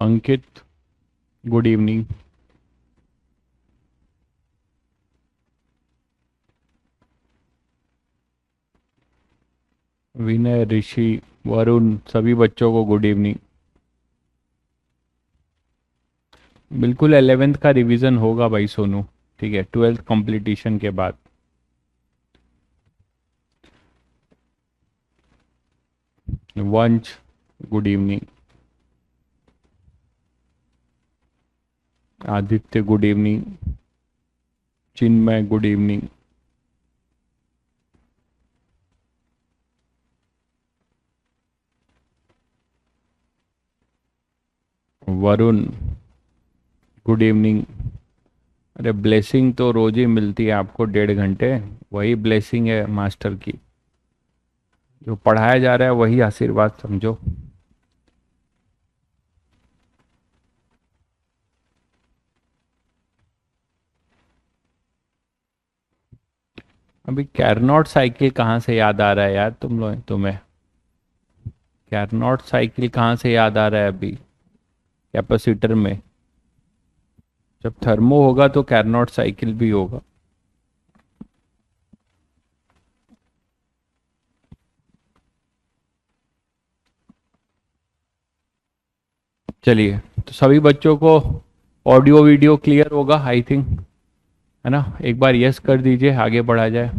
अंकित, good evening. विनय, ऋषि, वरुण, सभी बच्चों को गुड इवनिंग। बिल्कुल 11th का रिवीजन होगा भाई सोनू, ठीक है, 12th कंप्लीटिशन के बाद। Vansh, good evening. Aditya, good evening. Chinmay, good evening. Varun, good evening. अरे ब्लेसिंग तो रोज ही मिलती है आपको, 1.5 घंटे, वही ब्लेसिंग है मास्टर की। जो पढ़ाया जा रहा है वही आशीर्वाद समझो। अभी कैरनॉट साइकिल कहाँ से याद आ रहा है यार तुम लोग, तुम्हें कैरनॉट साइकिल कहाँ से याद आ रहा है अभी कैपेसिटर में? जब थर्मो होगा तो कैरनॉट साइकिल भी होगा। चलिए, तो सभी बच्चों को ऑडियो वीडियो क्लियर होगा आई थिंक, है ना? एक बार यस कर दीजिए, आगे बढ़ा जाए।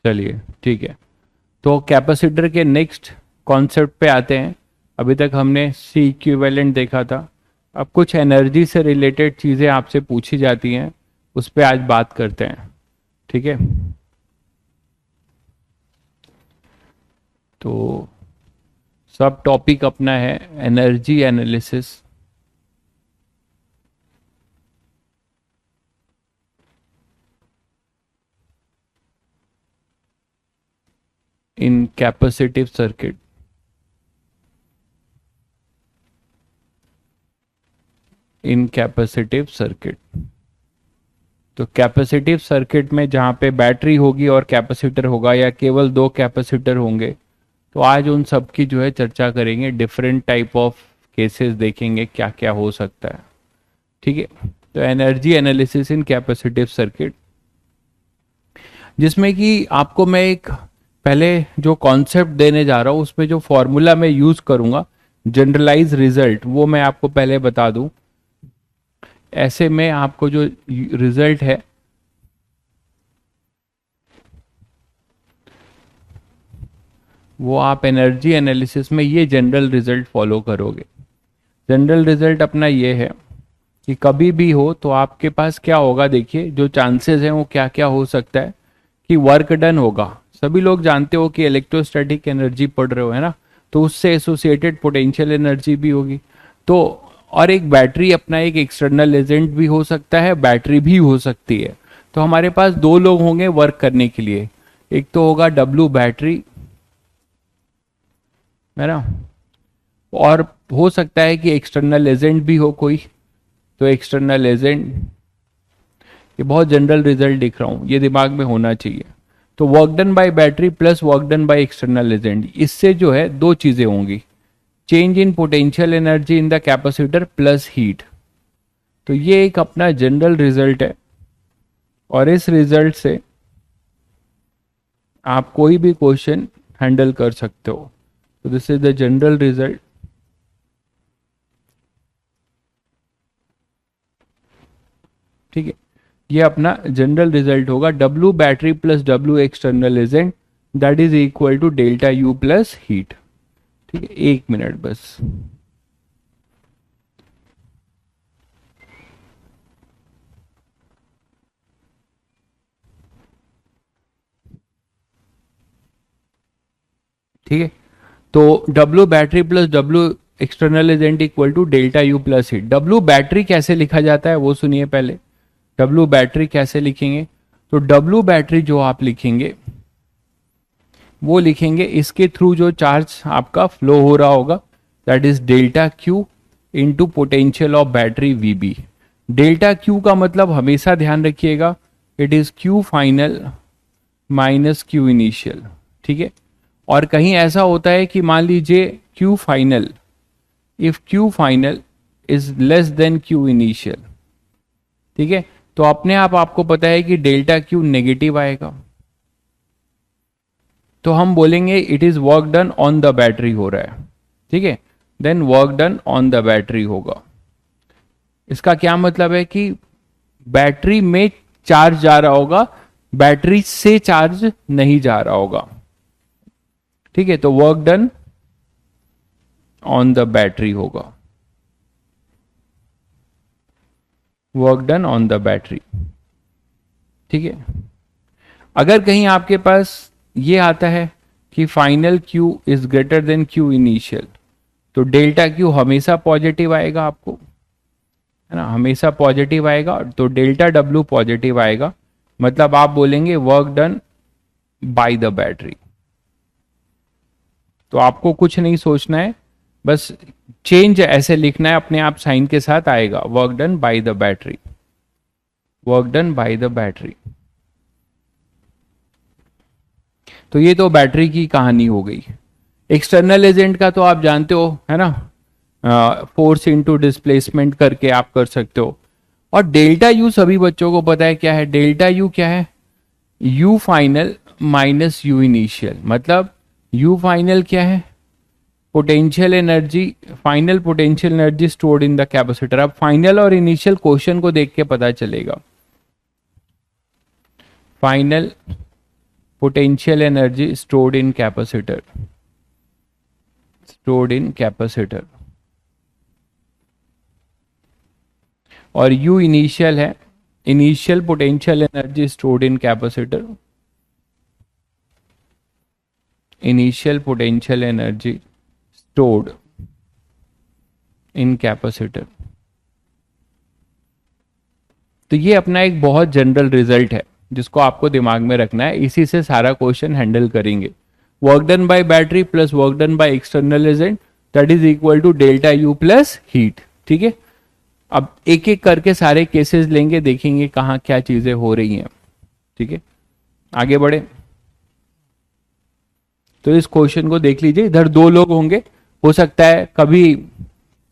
चलिए ठीक है, तो कैपेसिटर के नेक्स्ट कॉन्सेप्ट पे आते हैं। अभी तक हमने सी इक्विवेलेंट देखा था, अब कुछ एनर्जी से रिलेटेड चीज़ें आपसे पूछी जाती हैं, उस पर आज बात करते हैं, ठीक है? तो सब टॉपिक अपना है एनर्जी एनालिसिस। इन कैपेसिटिव सर्किट, इन कैपेसिटिव सर्किट। तो कैपेसिटिव सर्किट में जहाँ पे बैटरी होगी और कैपेसिटर होगा, या केवल दो कैपेसिटर होंगे, तो आज उन सब की जो है चर्चा करेंगे। डिफरेंट टाइप ऑफ केसेस देखेंगे क्या क्या हो सकता है, ठीक है? तो energy analysis in capacitive circuit, जिसमें कि आपको मैं एक पहले जो कॉन्सेप्ट देने जा रहा हूँ, उसमें जो फॉर्मूला मैं यूज करूंगा, जनरलाइज रिजल्ट, वो मैं आपको पहले बता दूं। ऐसे में आपको जो रिजल्ट है वो आप एनर्जी एनालिसिस में ये जनरल रिजल्ट फॉलो करोगे। जनरल रिजल्ट अपना ये है कि कभी भी हो तो आपके पास क्या होगा, देखिए जो चांसेस हैं वो क्या क्या हो सकता है कि वर्क डन होगा। सभी लोग जानते हो कि इलेक्ट्रोस्टैटिक एनर्जी पढ़ रहे हो, है ना? तो उससे एसोसिएटेड पोटेंशियल एनर्जी भी होगी। तो और एक बैटरी अपना एक एक्सटर्नल एजेंट भी हो सकता है, बैटरी भी हो सकती है। तो हमारे पास दो लोग होंगे वर्क करने के लिए, एक तो होगा डब्लू बैटरी, है ना? और हो सकता है कि एक्सटर्नल एजेंट भी हो कोई, तो एक्सटर्नल एजेंट, ये बहुत जनरल रिजल्ट दिख रहा हूं, ये दिमाग में होना चाहिए। तो work done by battery plus work done by external agent, इससे जो है दो चीजें होंगी, change in potential energy in the capacitor plus heat. तो ये एक अपना जनरल रिजल्ट है, और इस रिजल्ट से आप कोई भी क्वेश्चन हैंडल कर सकते हो। तो this is the general result. ठीक है, ये अपना जनरल रिजल्ट होगा, W battery plus W external agent that is equal to delta U plus heat. ठीक है, 1 मिनट बस। ठीक है, तो W battery plus W external agent equal to delta U plus heat. W battery कैसे लिखा जाता है वो सुनिए पहले। डब्ल्यू बैटरी कैसे लिखेंगे? तो डब्ल्यू बैटरी जो आप लिखेंगे वो लिखेंगे, इसके थ्रू जो चार्ज आपका फ्लो हो रहा होगा that is delta Q into potential of battery VB. Delta Q का मतलब हमेशा ध्यान रखिएगा, it is Q final minus Q initial, ठीक है। और कहीं ऐसा होता है कि मान लीजिए Q final, if Q final is less than Q initial, ठीक है, तो अपने आप आपको पता है कि डेल्टा क्यू नेगेटिव आएगा, तो हम बोलेंगे it is work done on the battery हो रहा है, ठीक है, then work done on the battery होगा। इसका क्या मतलब है कि बैटरी में चार्ज जा रहा होगा, बैटरी से चार्ज नहीं जा रहा होगा, ठीक है, तो work done on the battery होगा, work done on the battery, ठीक है। अगर कहीं आपके पास ये आता है कि final Q is greater than Q initial, तो डेल्टा क्यू हमेशा पॉजिटिव आएगा आपको, है ना, हमेशा पॉजिटिव आएगा, तो डेल्टा डब्ल्यू पॉजिटिव आएगा, मतलब आप बोलेंगे work done by the battery. तो आपको कुछ नहीं सोचना है, बस चेंज ऐसे लिखना है, अपने आप साइन के साथ आएगा, work done by the battery, work done by the battery. तो ये तो बैटरी की कहानी हो गई। एक्सटर्नल एजेंट का तो आप जानते हो, है ना, फोर्स इनटू डिस्प्लेसमेंट करके आप कर सकते हो। और डेल्टा यू सभी बच्चों को पता है क्या है, डेल्टा यू क्या है, you final minus U initial, मतलब यू फाइनल क्या है, potential energy, final potential energy stored in the capacitor. अब फाइनल और इनिशियल क्वेश्चन को देख के पता चलेगा, final potential energy stored in capacitor, stored in capacitor, और यू इनिशियल है, initial potential energy stored in capacitor, initial potential energy stored in capacitor. तो ये अपना एक बहुत जनरल रिजल्ट है जिसको आपको दिमाग में रखना है, इसी से सारा क्वेश्चन हैंडल करेंगे। Work done by battery plus work done by external agent that is equal to delta U plus heat, ठीक है। अब एक एक करके सारे केसेस लेंगे, देखेंगे कहाँ क्या चीजें हो रही हैं, ठीक है। आगे बढ़े तो इस क्वेश्चन को देख लीजिए, इधर दो लोग होंगे, हो सकता है कभी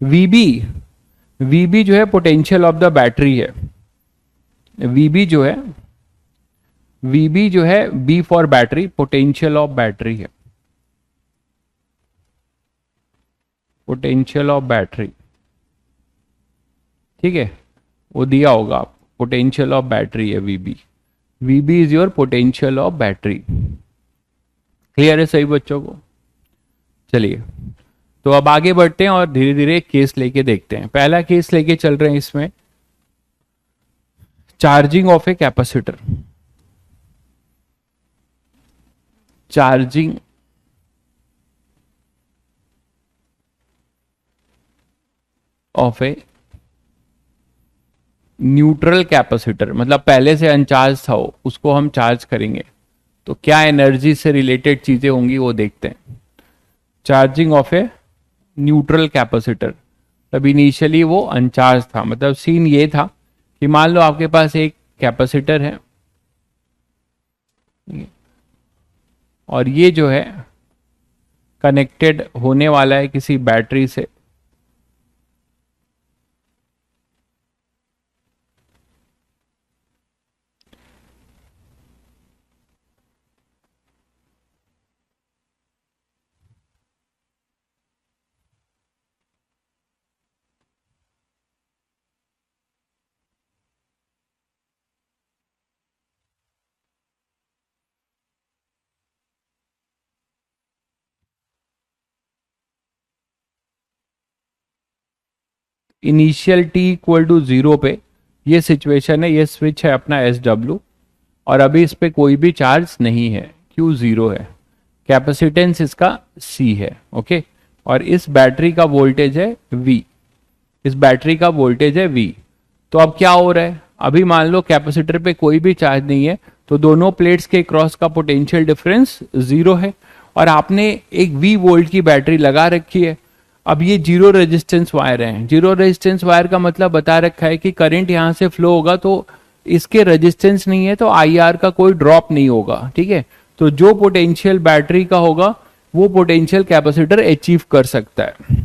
वीबी जो है पोटेंशियल ऑफ द बैटरी है, वीबी जो है B for battery, potential of battery है, पोटेंशियल ऑफ बैटरी, ठीक है, वो दिया होगा आप, पोटेंशियल ऑफ बैटरी है V B is your potential of battery. Clear है सही बच्चों को? चलिए तो अब आगे बढ़ते हैं और धीरे धीरे केस लेके देखते हैं। पहला केस लेके चल रहे हैं इसमें, charging of a capacitor, charging of a neutral capacitor, मतलब पहले से अनचार्ज था वो, उसको हम चार्ज करेंगे तो क्या एनर्जी से रिलेटेड चीजें होंगी वो देखते हैं। Charging of a neutral capacitor, तब इनिशियली वो अनचार्ज था, मतलब सीन ये था कि मान लो आपके पास एक कैपेसिटर है और ये जो है कनेक्टेड होने वाला है किसी बैटरी से, इनिशियल टी इक्वल टू 0 पे ये सिचुएशन है, ये स्विच है अपना SW और अभी इस पे कोई भी चार्ज नहीं है, Q 0 है, कैपेसिटेंस इसका C है, ओके, और इस बैटरी का वोल्टेज है V, इस बैटरी का वोल्टेज है V। तो अब क्या हो रहा है, अभी मान लो कैपेसिटर पे कोई भी चार्ज नहीं है तो दोनों प्लेट्स के क्रॉस का पोटेंशियल डिफरेंस 0 है और आपने एक V वोल्ट की बैटरी लगा रखी है। अब ये जीरो रेजिस्टेंस वायर है, जीरो रेजिस्टेंस वायर का मतलब बता रखा है कि करंट यहां से फ्लो होगा तो इसके रेजिस्टेंस नहीं है तो IR का कोई ड्रॉप नहीं होगा, ठीक है। तो जो पोटेंशियल बैटरी का होगा वो पोटेंशियल कैपेसिटर अचीव कर सकता है।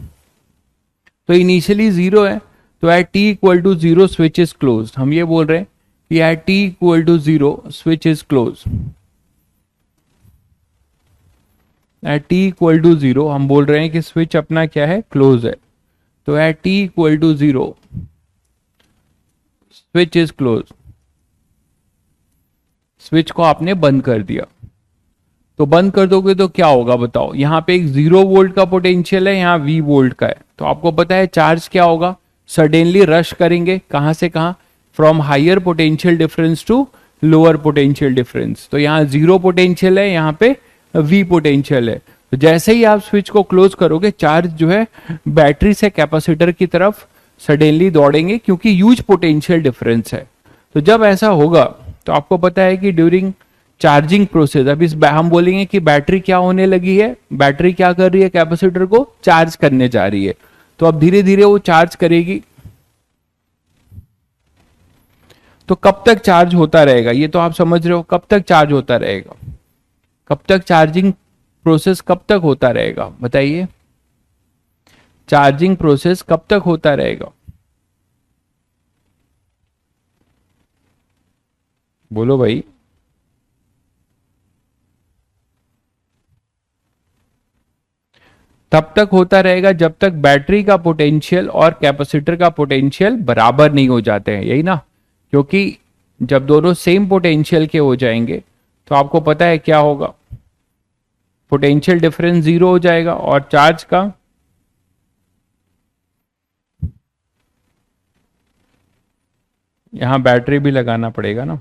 तो इनिशियली जीरो है, तो at t equal to zero switch is close. हम ये बोल रहे हैं कि at t equal to zero switch is close. At t equal to zero हम बोल रहे हैं कि स्विच अपना क्या है, क्लोज है। तो at t equal to zero switch is close. Switch को आपने बंद कर दिया, तो बंद कर दोगे तो क्या होगा बताओ। यहां पे एक 0 वोल्ट का पोटेंशियल है, यहां V वोल्ट का है, तो आपको पता है चार्ज क्या होगा, सडनली रश करेंगे कहां से कहां, from higher potential difference to lower potential difference. तो यहाँ 0 पोटेंशियल है, यहाँ पे V पोटेंशियल है। तो जैसे ही आप स्विच को क्लोज करोगे चार्ज जो है बैटरी से कैपेसिटर की तरफ सडनली दौड़ेंगे क्योंकि ह्यूज पोटेंशियल डिफरेंस है। तो जब ऐसा होगा तो आपको पता है कि ड्यूरिंग चार्जिंग प्रोसेस, अब इस हम बोलेंगे कि बैटरी क्या होने लगी है, बैटरी क्या कर रही है, कैपेसिटर को चार्ज करने जा रही है। तो अब धीरे धीरे वो चार्ज करेगी। तो कब तक चार्ज होता रहेगा ये तो आप समझ रहे हो, कब तक चार्ज होता रहेगा, कब तक चार्जिंग प्रोसेस कब तक होता रहेगा बताइए, चार्जिंग प्रोसेस कब तक होता रहेगा, बोलो भाई। तब तक होता रहेगा जब तक बैटरी का पोटेंशियल और कैपेसिटर का पोटेंशियल बराबर नहीं हो जाते हैं, यही ना। क्योंकि जब दोनों सेम पोटेंशियल के हो जाएंगे तो आपको पता है क्या होगा, पोटेंशियल डिफरेंस 0 हो जाएगा और चार्ज का यहां बैटरी भी लगाना पड़ेगा ना।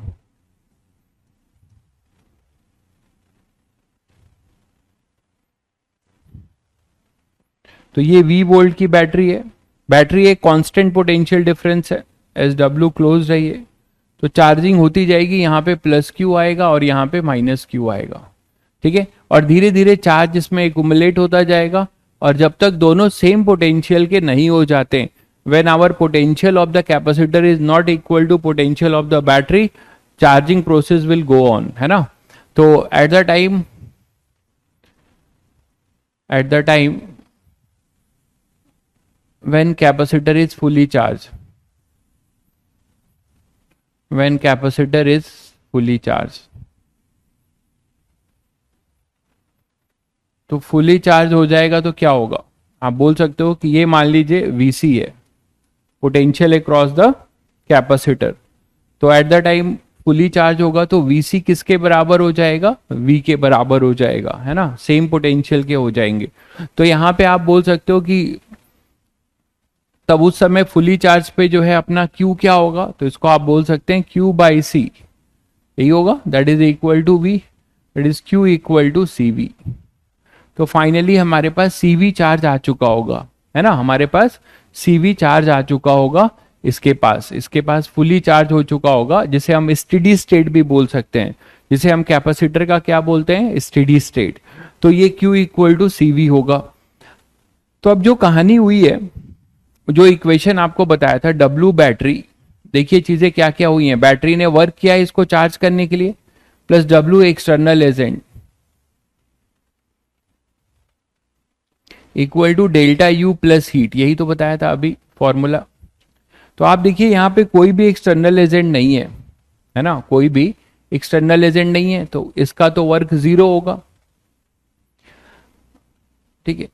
तो ये V वोल्ट की बैटरी है, बैटरी एक कांस्टेंट पोटेंशियल डिफरेंस है, SW क्लोज रही है। तो चार्जिंग होती जाएगी, यहाँ पे प्लस Q आएगा और यहाँ पे माइनस Q आएगा, ठीक है। और धीरे धीरे चार्ज इसमें एक्युमुलेट होता जाएगा और जब तक दोनों सेम पोटेंशियल के नहीं हो जाते, when our potential of the capacitor is not equal to potential of the battery, charging process will go on, है ना। तो at the time when capacitor is fully charged, when capacitor is fully charged, तो fully charge हो जाएगा तो क्या होगा, आप बोल सकते हो कि ये मान लीजिए VC है, पोटेंशियल अक्रॉस द कैपेसिटर। तो at the time fully charge होगा तो VC किसके बराबर हो जाएगा, V के बराबर हो जाएगा, है ना, सेम पोटेंशियल के हो जाएंगे। तो यहां पे आप बोल सकते हो कि तब उस समय फुली चार्ज पे जो है अपना Q क्या होगा, तो इसको आप बोल सकते हैं Q बाई C, यही होगा, that is equal to V, that is Q equal to CV। तो फाइनली हमारे पास CV चार्ज आ चुका होगा, है ना, हमारे पास CV चार्ज आ चुका होगा, इसके पास फुली चार्ज हो चुका होगा, जिसे हम स्टेडी स्टेट भी बोल सकते हैं, जिसे हम कैपेसिटर का क्या बोलते हैं, स्टेडी स्टेट। तो ये Q इक्वल टू CV होगा। तो अब जो कहानी हुई है, जो इक्वेशन आपको बताया था W बैटरी, देखिए चीजें क्या क्या हुई हैं, बैटरी ने वर्क किया है इसको चार्ज करने के लिए, plus W external agent equal to delta U plus heat, यही तो बताया था अभी फॉर्मूला। तो आप देखिए यहाँ पे कोई भी एक्सटर्नल एजेंट नहीं है ना, कोई भी एक्सटर्नल एजेंट नहीं है, तो इसका तो वर्क 0 होगा, ठीक है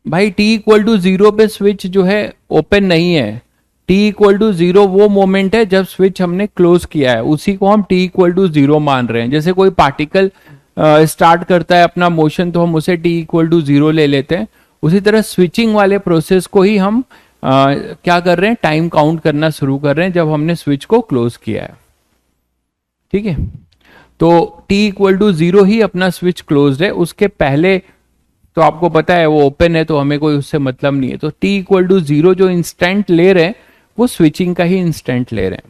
भाई। T इक्वल टू 0 पे स्विच जो है ओपन नहीं है, T इक्वल टू 0 वो मोमेंट है जब स्विच हमने क्लोज किया है, उसी को हम T इक्वल टू 0 मान रहे हैं। जैसे कोई पार्टिकल स्टार्ट करता है अपना मोशन तो हम उसे T इक्वल टू 0 ले लेते हैं, उसी तरह स्विचिंग वाले प्रोसेस को ही हम क्या कर रहे हैं, टाइम काउंट करना शुरू कर रहे हैं जब हमने स्विच को क्लोज किया है, ठीक है। तो T इक्वल टू 0 ही अपना स्विच क्लोज है, उसके पहले तो आपको पता है वो ओपन है तो हमें कोई उससे मतलब नहीं है। तो T इक्वल टू 0 जो इंस्टेंट ले रहे हैं वो स्विचिंग का ही इंस्टेंट ले रहे हैं।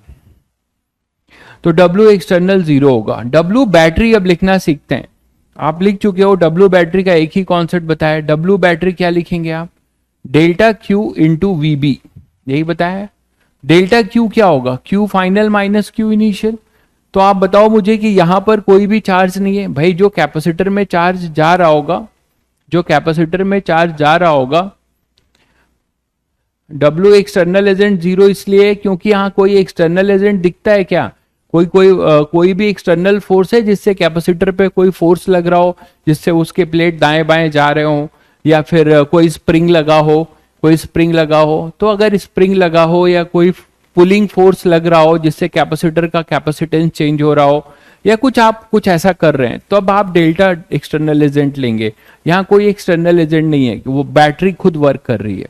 तो W एक्सटर्नल 0 होगा। W बैटरी अब लिखना सीखते हैं, आप लिख चुके हो W बैटरी का एक ही कॉन्सेप्ट बताया। W बैटरी क्या लिखेंगे आप, डेल्टा क्यू इंटू वीबी, यही बताया है। डेल्टा क्यू क्या होगा, Q final minus Q initial. तो आप बताओ मुझे कि यहां पर कोई भी चार्ज नहीं है भाई, जो कैपेसिटर में चार्ज जा रहा होगा, जो कैपेसिटर में चार्ज जा रहा होगा, W एक्सटर्नल एजेंट जीरो इसलिए है क्योंकि यहाँ कोई एक्सटर्नल एजेंट दिखता है क्या, कोई भी एक्सटर्नल फोर्स है जिससे कैपेसिटर पे कोई फोर्स लग रहा हो, जिससे उसके प्लेट दाएं बाएं जा रहे हो, या फिर कोई स्प्रिंग लगा हो, कोई स्प्रिंग लगा हो। तो अगर स्प्रिंग लगा हो या कोई पुलिंग फोर्स लग रहा हो जिससे कैपेसिटर का कैपेसिटेंस चेंज हो रहा हो, या आप कुछ ऐसा कर रहे हैं, तो अब आप डेल्टा एक्सटर्नल एजेंट लेंगे। यहाँ कोई एक्सटर्नल एजेंट नहीं है, वो बैटरी खुद वर्क कर रही है,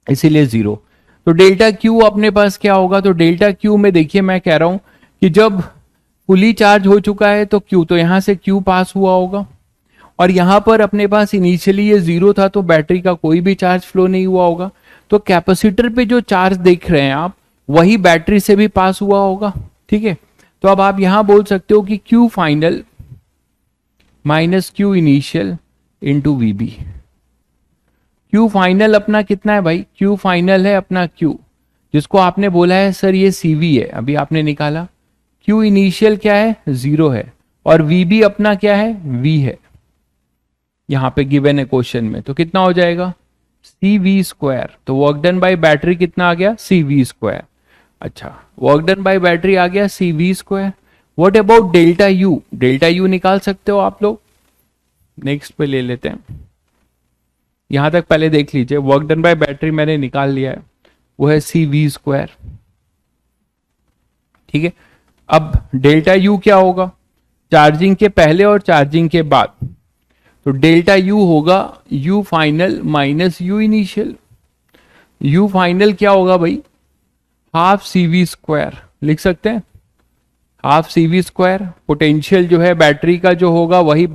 इसीलिए जीरो। तो डेल्टा क्यू अपने पास क्या होगा, तो डेल्टा क्यू में देखिए मैं कह रहा हूं कि जब फुली चार्ज हो चुका है तो क्यू, तो यहां से क्यू पास हुआ होगा, और यहां पर अपने पास इनिशियली ये जीरो था तो बैटरी का कोई भी चार्ज फ्लो नहीं हुआ होगा। तो कैपेसिटर पे जो चार्ज देख रहे हैं आप, वही बैटरी से भी पास हुआ होगा। ठीक है, तो अब आप यहां बोल सकते हो कि Q final minus Q initial into V B. Q final अपना कितना है भाई, क्यू फाइनल है अपना क्यू, जिसको आपने बोला है सर ये सीवी है, अभी आपने निकाला। क्यू इनिशियल क्या है, जीरो है, और वीबी अपना क्या है, वी है, यहां पे गिवन है क्वेश्चन में। तो कितना हो जाएगा, सी वी स्क्वायर। तो वर्क डन बाय बैटरी कितना आ गया, सी वी स्क्वायर। अच्छा, वर्क डन बाय बैटरी आ गया C V square. What about delta U, delta U निकाल सकते हो आप लोग, नेक्स्ट पे ले लेते हैं। यहां तक पहले देख लीजिए, वर्क डन बाय बैटरी मैंने निकाल लिया है, वो है सी वी स्क्वायर। ठीक है, अब डेल्टा यू क्या होगा, चार्जिंग के पहले और चार्जिंग के बाद। तो डेल्टा यू होगा you final minus U initial. You final क्या होगा भाई, हाफ सी वी स्क्वायर लिख सकते हैं, half C V square. Potential जो है बैटरी का जो होगा वही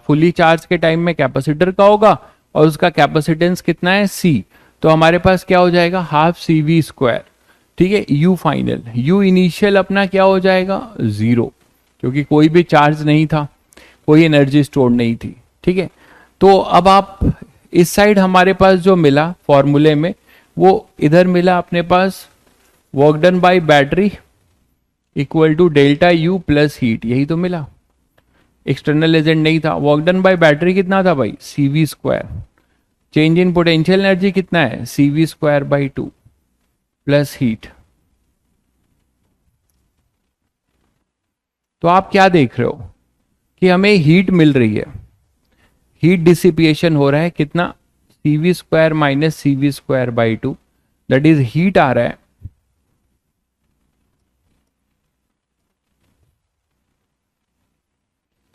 फुली चार्ज के टाइम में कैपेसिटर का होगा, और उसका कैपेसिटेंस कितना है, सी। तो हमारे पास क्या हो जाएगा, हाफ सी वी स्क्वायर। ठीक है, यू फाइनल, यू इनिशियल अपना क्या हो जाएगा, जीरो, क्योंकि कोई भी चार्ज नहीं था, कोई एनर्जी स्टोर नहीं थी। ठीक है, तो अब आप इस साइड हमारे पास जो मिला फॉर्मूले में, वो इधर मिला अपने पास work done by battery equal to delta U plus heat, यही तो मिला, एक्सटर्नल एजेंट नहीं था। वर्क डन बाय बैटरी कितना था भाई, C V square. Change in potential energy कितना है, C V square by two plus heat. तो आप क्या देख रहे हो कि हमें हीट मिल रही है, हीट डिसिपिएशन हो रहा है कितना, C V square minus C V square by two, that is heat आ रहा है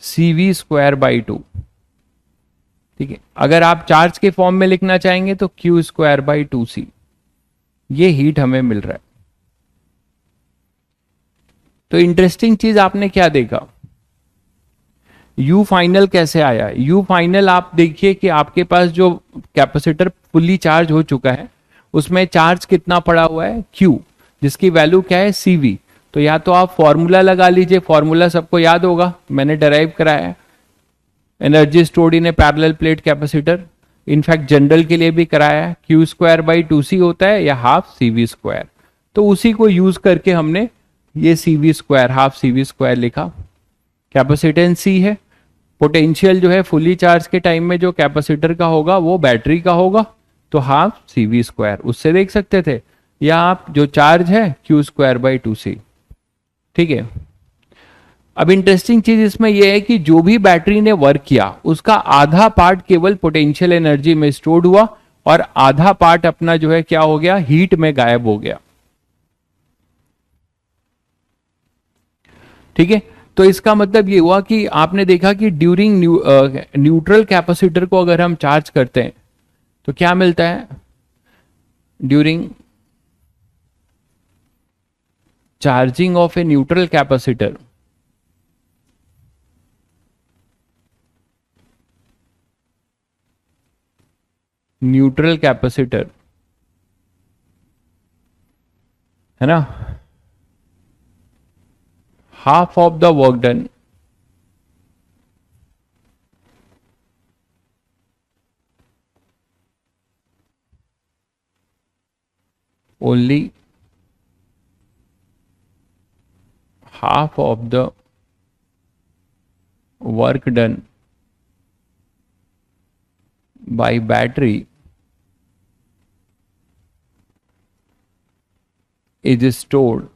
C V square by two. ठीक है, अगर आप चार्ज के फॉर्म में लिखना चाहेंगे तो क्यू स्क्वायर बाई टू सी, ये हीट हमें मिल रहा है। तो इंटरेस्टिंग चीज आपने क्या देखा, यू फाइनल कैसे आया, यू फाइनल आप देखिए कि आपके पास जो कैपेसिटर फुल्ली चार्ज हो चुका है उसमें चार्ज कितना पड़ा हुआ है, क्यू, जिसकी वैल्यू क्या है, सी वी। तो या तो आप फॉर्मूला लगा लीजिए, फॉर्मूला सबको याद होगा, मैंने डराइव कराया है, energy stored in A parallel plate capacitor, in fact general के लिए भी कराया है, क्यू स्क्वायर बाई टू सी होता है या हाफ सी वी स्क्वायर। तो उसी को यूज करके हमने ये C V square, half C V square लिखा। कैपेसिटेंस सी है, पोटेंशियल जो है फुली चार्ज के टाइम में जो कैपेसिटर का होगा वो बैटरी का होगा, तो हाफ सी वी स्क्वायर उससे देख सकते थे, या आप जो चार्ज है क्यू स्क्वायर बाई टू सी। ठीक है, अब इंटरेस्टिंग चीज इसमें यह है कि जो भी बैटरी ने वर्क किया उसका आधा पार्ट केवल पोटेंशियल एनर्जी में स्टोर्ड हुआ, और आधा पार्ट अपना जो है क्या हो गया, हीट में गायब हो गया। ठीक है, तो इसका मतलब ये हुआ कि आपने देखा कि ड्यूरिंग न्यूट्रल कैपेसिटर को अगर हम चार्ज करते हैं तो क्या मिलता है, during charging of a neutral capacitor, neutral capacitor है ना, half of the work done only half of the work done by battery is stored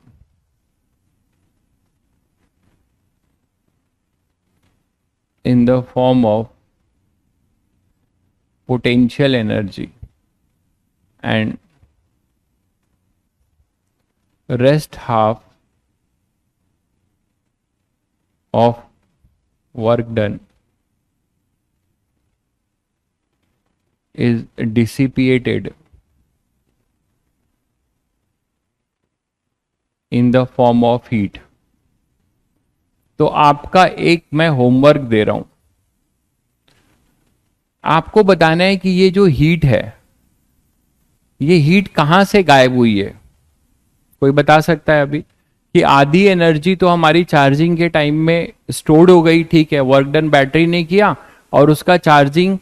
in the form of potential energy and rest half of work done is dissipated in the form of heat। तो आपका एक मैं homework दे रहा हूं, आपको बताना है कि ये जो हीट है, ये हीट कहां से गायब हुई है। कोई बता सकता है अभी कि आधी एनर्जी तो हमारी चार्जिंग के टाइम में स्टोर्ड हो गई, ठीक है, वर्क डन बैटरी ने किया और उसका चार्जिंग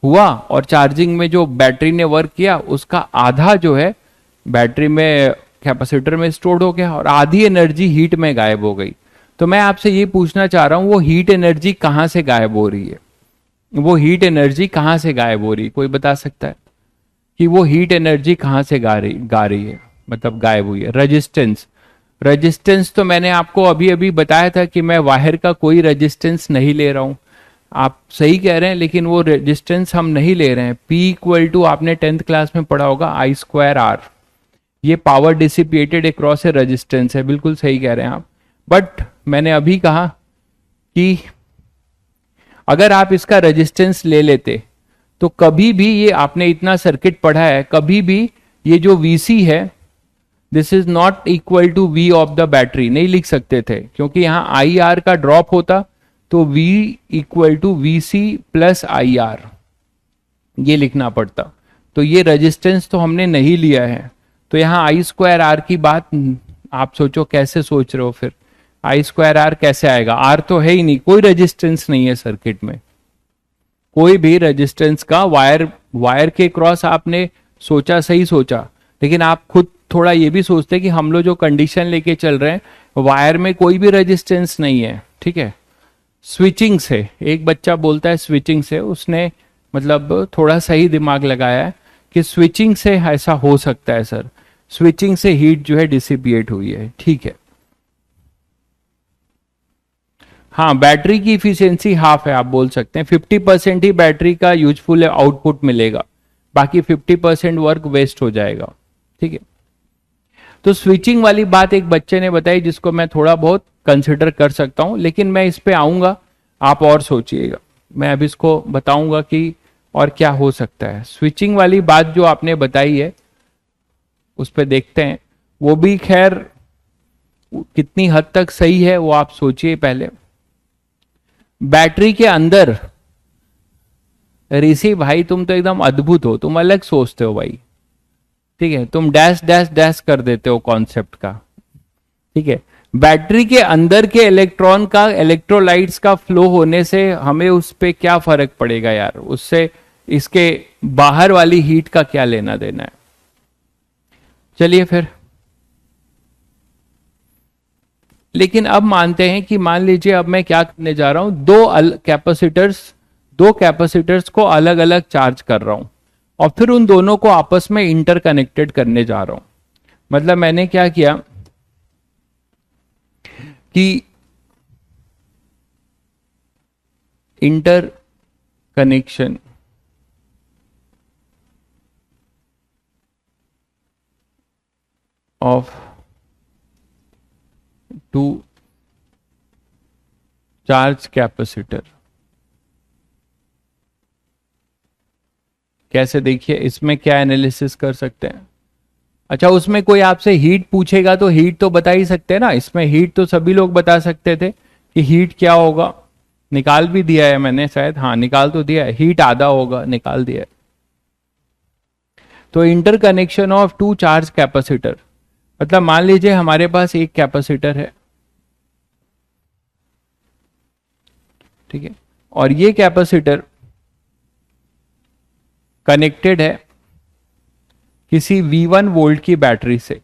हुआ, और चार्जिंग में जो बैटरी ने वर्क किया उसका आधा जो है बैटरी में कैपेसिटर में स्टोर्ड हो गया और आधी एनर्जी हीट में गायब हो गई। तो मैं आपसे ये पूछना चाह रहा हूं वो हीट एनर्जी कहां से गायब हो रही है, वो हीट एनर्जी कहां से गायब हो रही है। कोई बता सकता है कि वो हीट एनर्जी कहां से गा रही है, मतलब गायब हुई है। रेजिस्टेंस, रेजिस्टेंस तो मैंने आपको अभी अभी बताया था कि मैं वायर का कोई रेजिस्टेंस नहीं ले रहा हूं। आप सही कह रहे हैं, लेकिन वो रेजिस्टेंस हम नहीं ले रहे हैं। P इक्वल टू आपने 10th क्लास में पढ़ा होगा I²R, ये पावर डिसिपेटेड अक्रॉस ए रेजिस्टेंस है। बिल्कुल सही कह रहे हैं आप। बट मैंने अभी कहा कि अगर आप इसका रेजिस्टेंस ले लेते तो कभी भी ये, आपने इतना सर्किट पढ़ा है, कभी भी ये जो VC है this is not equal to V of the battery नहीं लिख सकते थे, क्योंकि यहां IR का ड्रॉप होता तो V equal to VC plus IR ये लिखना पड़ता। तो ये रेजिस्टेंस तो हमने नहीं लिया है, तो यहां I²R की बात आप सोचो कैसे सोच रहे हो, फिर I²R कैसे आएगा। R तो है ही नहीं, कोई रेजिस्टेंस नहीं है सर्किट में, कोई भी रेजिस्टेंस का वायर के क्रॉस आपने सोचा, सही सोचा, लेकिन आप खुद थोड़ा ये भी सोचते कि हम लोग जो कंडीशन लेके चल रहे हैं वायर में कोई भी रेजिस्टेंस नहीं है, ठीक है। स्विचिंग से, एक बच्चा बोलता है स्विचिंग से, उसने मतलब थोड़ा सही दिमाग लगाया है कि स्विचिंग से ऐसा हो सकता है सर, स्विचिंग से हीट जो है डिसिपिएट हुई है, ठीक है। हाँ, बैटरी की इफिशियंसी हाफ है, आप बोल सकते हैं 50% ही बैटरी का यूजफुल आउटपुट मिलेगा, बाकी 50% वर्क वेस्ट हो जाएगा, ठीक है। तो स्विचिंग वाली बात एक बच्चे ने बताई जिसको मैं थोड़ा बहुत कंसिडर कर सकता हूं, लेकिन मैं इस पे आऊंगा, आप और सोचिएगा, मैं अभी इसको बताऊंगा कि और क्या हो सकता है। स्विचिंग वाली बात जो आपने बताई है उस पे देखते हैं, वो भी खैर कितनी हद तक सही है वो आप सोचिए पहले। बैटरी के अंदर, ऋषि भाई तुम तो एकदम अद्भुत हो, तुम अलग सोचते हो भाई, ठीक है, तुम डैश डैश डैश कर देते हो कॉन्सेप्ट का, ठीक है। बैटरी के अंदर के इलेक्ट्रॉन का, इलेक्ट्रोलाइट्स का फ्लो होने से हमें उस पे क्या फर्क पड़ेगा यार, उससे इसके बाहर वाली हीट का क्या लेना देना है। चलिए फिर, लेकिन अब मानते हैं कि मान लीजिए अब मैं क्या करने जा रहा हूं, दो कैपेसिटर्स को अलग अलग चार्ज कर रहा हूं और फिर उन दोनों को आपस में इंटरकनेक्टेड करने जा रहा हूं। मतलब मैंने क्या किया कि interconnection of two charge capacitor. कैसे, देखिए इसमें क्या एनालिसिस कर सकते हैं। अच्छा, उसमें कोई आपसे हीट पूछेगा तो हीट तो बता ही सकते हैं ना, इसमें हीट तो सभी लोग बता सकते थे कि हीट क्या होगा, निकाल भी दिया है मैंने शायद, हाँ निकाल तो दिया है, हीट आधा होगा, निकाल दिया है। तो interconnection of two charge capacitor, मतलब मान लीजिए हमारे पास एक कैपेसिटर है, ठीक है, और ये कैपेसिटर कनेक्टेड है किसी V1 वोल्ट की बैटरी से,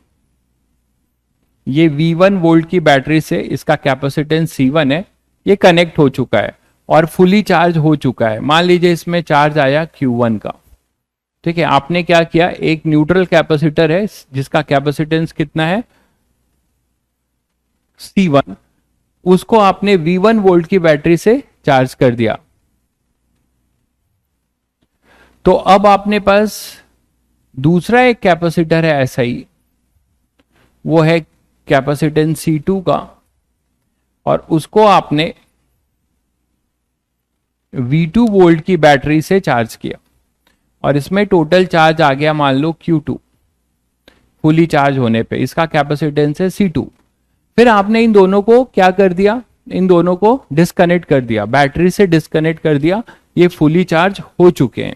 ये V1 वोल्ट की बैटरी से इसका कैपेसिटेंस C1 है, ये कनेक्ट हो चुका है और फुली चार्ज हो चुका है। मान लीजिए इसमें चार्ज आया Q1 का, ठीक है। आपने क्या किया, एक न्यूट्रल कैपेसिटर है जिसका कैपेसिटेंस कितना है C1, उसको आपने V1 वोल्ट की बैटरी से चार्ज कर दिया। तो अब आपने पास दूसरा एक कैपेसिटर है ऐसा ही, वो है कैपेसिटेंस C2 का, और उसको आपने V2 वोल्ट की बैटरी से चार्ज किया और इसमें टोटल चार्ज आ गया मान लो Q2 फुली चार्ज होने पे, इसका कैपेसिटेंस है C2। फिर आपने इन दोनों को क्या कर दिया, इन दोनों को डिस्कनेक्ट कर दिया, बैटरी से डिस्कनेक्ट कर दिया। ये फुली चार्ज हो चुके हैं।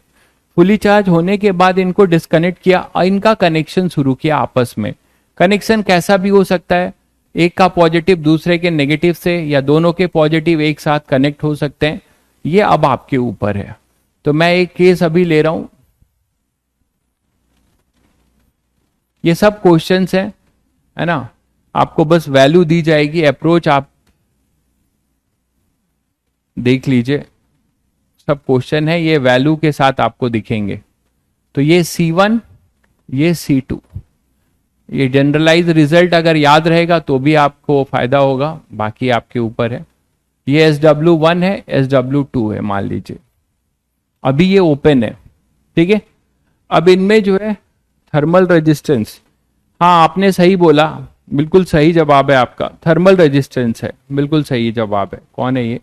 फुली चार्ज होने के बाद इनको डिस्कनेक्ट किया और इनका कनेक्शन शुरू किया आपस में। कनेक्शन कैसा भी हो सकता है, एक का पॉजिटिव दूसरे के नेगेटिव से, या दोनों के पॉजिटिव एक साथ कनेक्ट हो सकते हैं, ये अब आपके ऊपर है। तो मैं एक केस अभी ले रहा हूं, ये सब क्वेश्चंस हैं, है ना। आपको बस वैल्यू दी जाएगी, अप्रोच आप देख लीजिए, सब क्वेश्चन है, ये वैल्यू के साथ आपको दिखेंगे। तो ये C1, ये C2, ये जनरलाइज रिजल्ट अगर याद रहेगा तो भी आपको फायदा होगा, बाकी आपके ऊपर है। ये SW1 है, SW2 है मान लीजिए, अभी ये ओपन है, ठीक है। अब इनमें जो है थर्मल रेजिस्टेंस, हाँ आपने सही बोला, बिल्कुल सही जवाब है आपका, थर्मल रेजिस्टेंस है, बिल्कुल सही जवाब है। कौन है ये,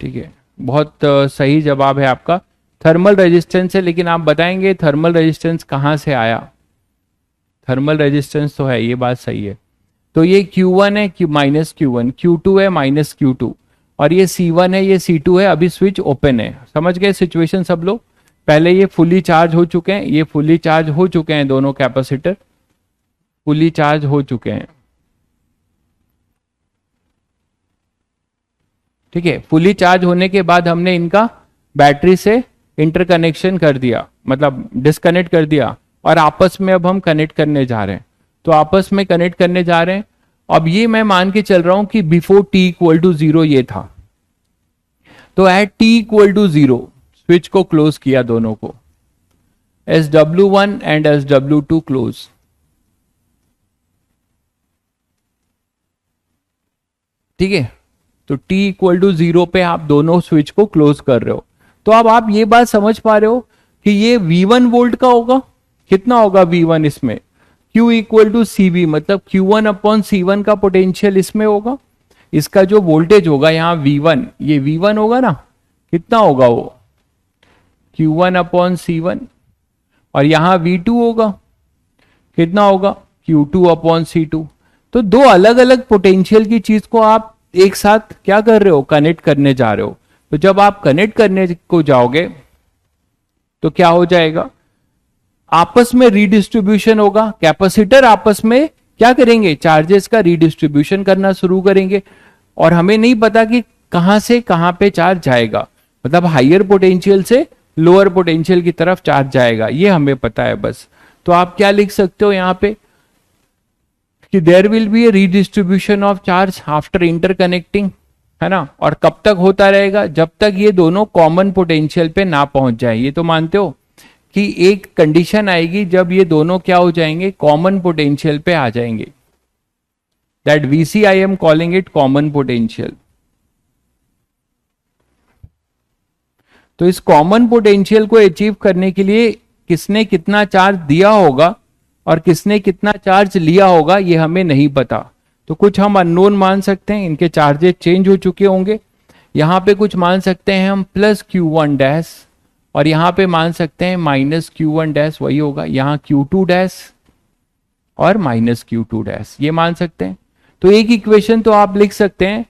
ठीक है, बहुत सही जवाब है आपका, थर्मल रेजिस्टेंस है। लेकिन आप बताएंगे थर्मल रेजिस्टेंस कहाँ से आया, थर्मल रेजिस्टेंस तो है, ये बात सही है। तो ये Q1 है, माइनस Q1, Q2 है माइनस Q2, और ये C1 है, ये C2 है। अभी स्विच ओपन है, समझ गए सिचुएशन सब लोग। पहले ये फुली चार्ज हो चुके हैं, ये फुली चार्ज हो चुके हैं, दोनों कैपेसिटर फुली चार्ज हो चुके हैं, ठीक है। फुली चार्ज होने के बाद हमने इनका बैटरी से इंटरकनेक्शन कर दिया, मतलब डिस्कनेक्ट कर दिया, और आपस में अब हम कनेक्ट करने जा रहे हैं। तो आपस में कनेक्ट करने जा रहे हैं। अब ये मैं मान के चल रहा हूं कि बिफोर t=0 ये था, तो एट t=0 स्विच को क्लोज किया, दोनों को, SW1 एंड SW2 क्लोज। ठीक है, तो t=0 पे आप दोनों स्विच को क्लोज कर रहे हो। तो अब आप ये बात समझ पा रहे हो कि ये V1 वोल्ट का होगा, कितना होगा V1 इसमें, Q=CV, मतलब Q1/C1 का पोटेंशियल इसमें होगा। इसका जो वोल्टेज होगा यहाँ V1, ये V1 होगा ना, कितना होगा वो Q1/C1, और यहां V2 होगा, कितना होगा Q2/C2। तो दो अलग अलग पोटेंशियल की चीज को आप एक साथ क्या कर रहे हो, कनेक्ट करने जा रहे हो। तो जब आप कनेक्ट करने को जाओगे तो क्या हो जाएगा, आपस में रीडिस्ट्रीब्यूशन होगा। कैपेसिटर आपस में क्या करेंगे, चार्जेस का रीडिस्ट्रीब्यूशन करना शुरू करेंगे, और हमें नहीं पता कि कहां से कहां पे चार्ज जाएगा, मतलब हाइयर पोटेंशियल से लोअर पोटेंशियल की तरफ चार्ज जाएगा, ये हमें पता है बस। तो आप क्या लिख सकते हो यहां पे कि there will be a redistribution of charge after interconnecting, है ना। और कब तक होता रहेगा, जब तक ये दोनों कॉमन पोटेंशियल पे ना पहुंच जाए। ये तो मानते हो कि एक कंडीशन आएगी जब ये दोनों क्या हो जाएंगे, कॉमन पोटेंशियल पे आ जाएंगे। That VC I am calling it common potential. तो इस कॉमन पोटेंशियल को अचीव करने के लिए किसने कितना चार्ज दिया होगा और किसने कितना चार्ज लिया होगा, ये हमें नहीं पता। तो कुछ हम अननोन मान सकते हैं, इनके चार्जेस चेंज हो चुके होंगे। यहां पे कुछ मान सकते हैं हम प्लस Q1 डैश, और यहां पे मान सकते हैं माइनस Q1 डैश, वही होगा यहां Q2 डैश और माइनस Q2 डैश, ये मान सकते हैं। तो एक इक्वेशन तो आप लिख सकते हैं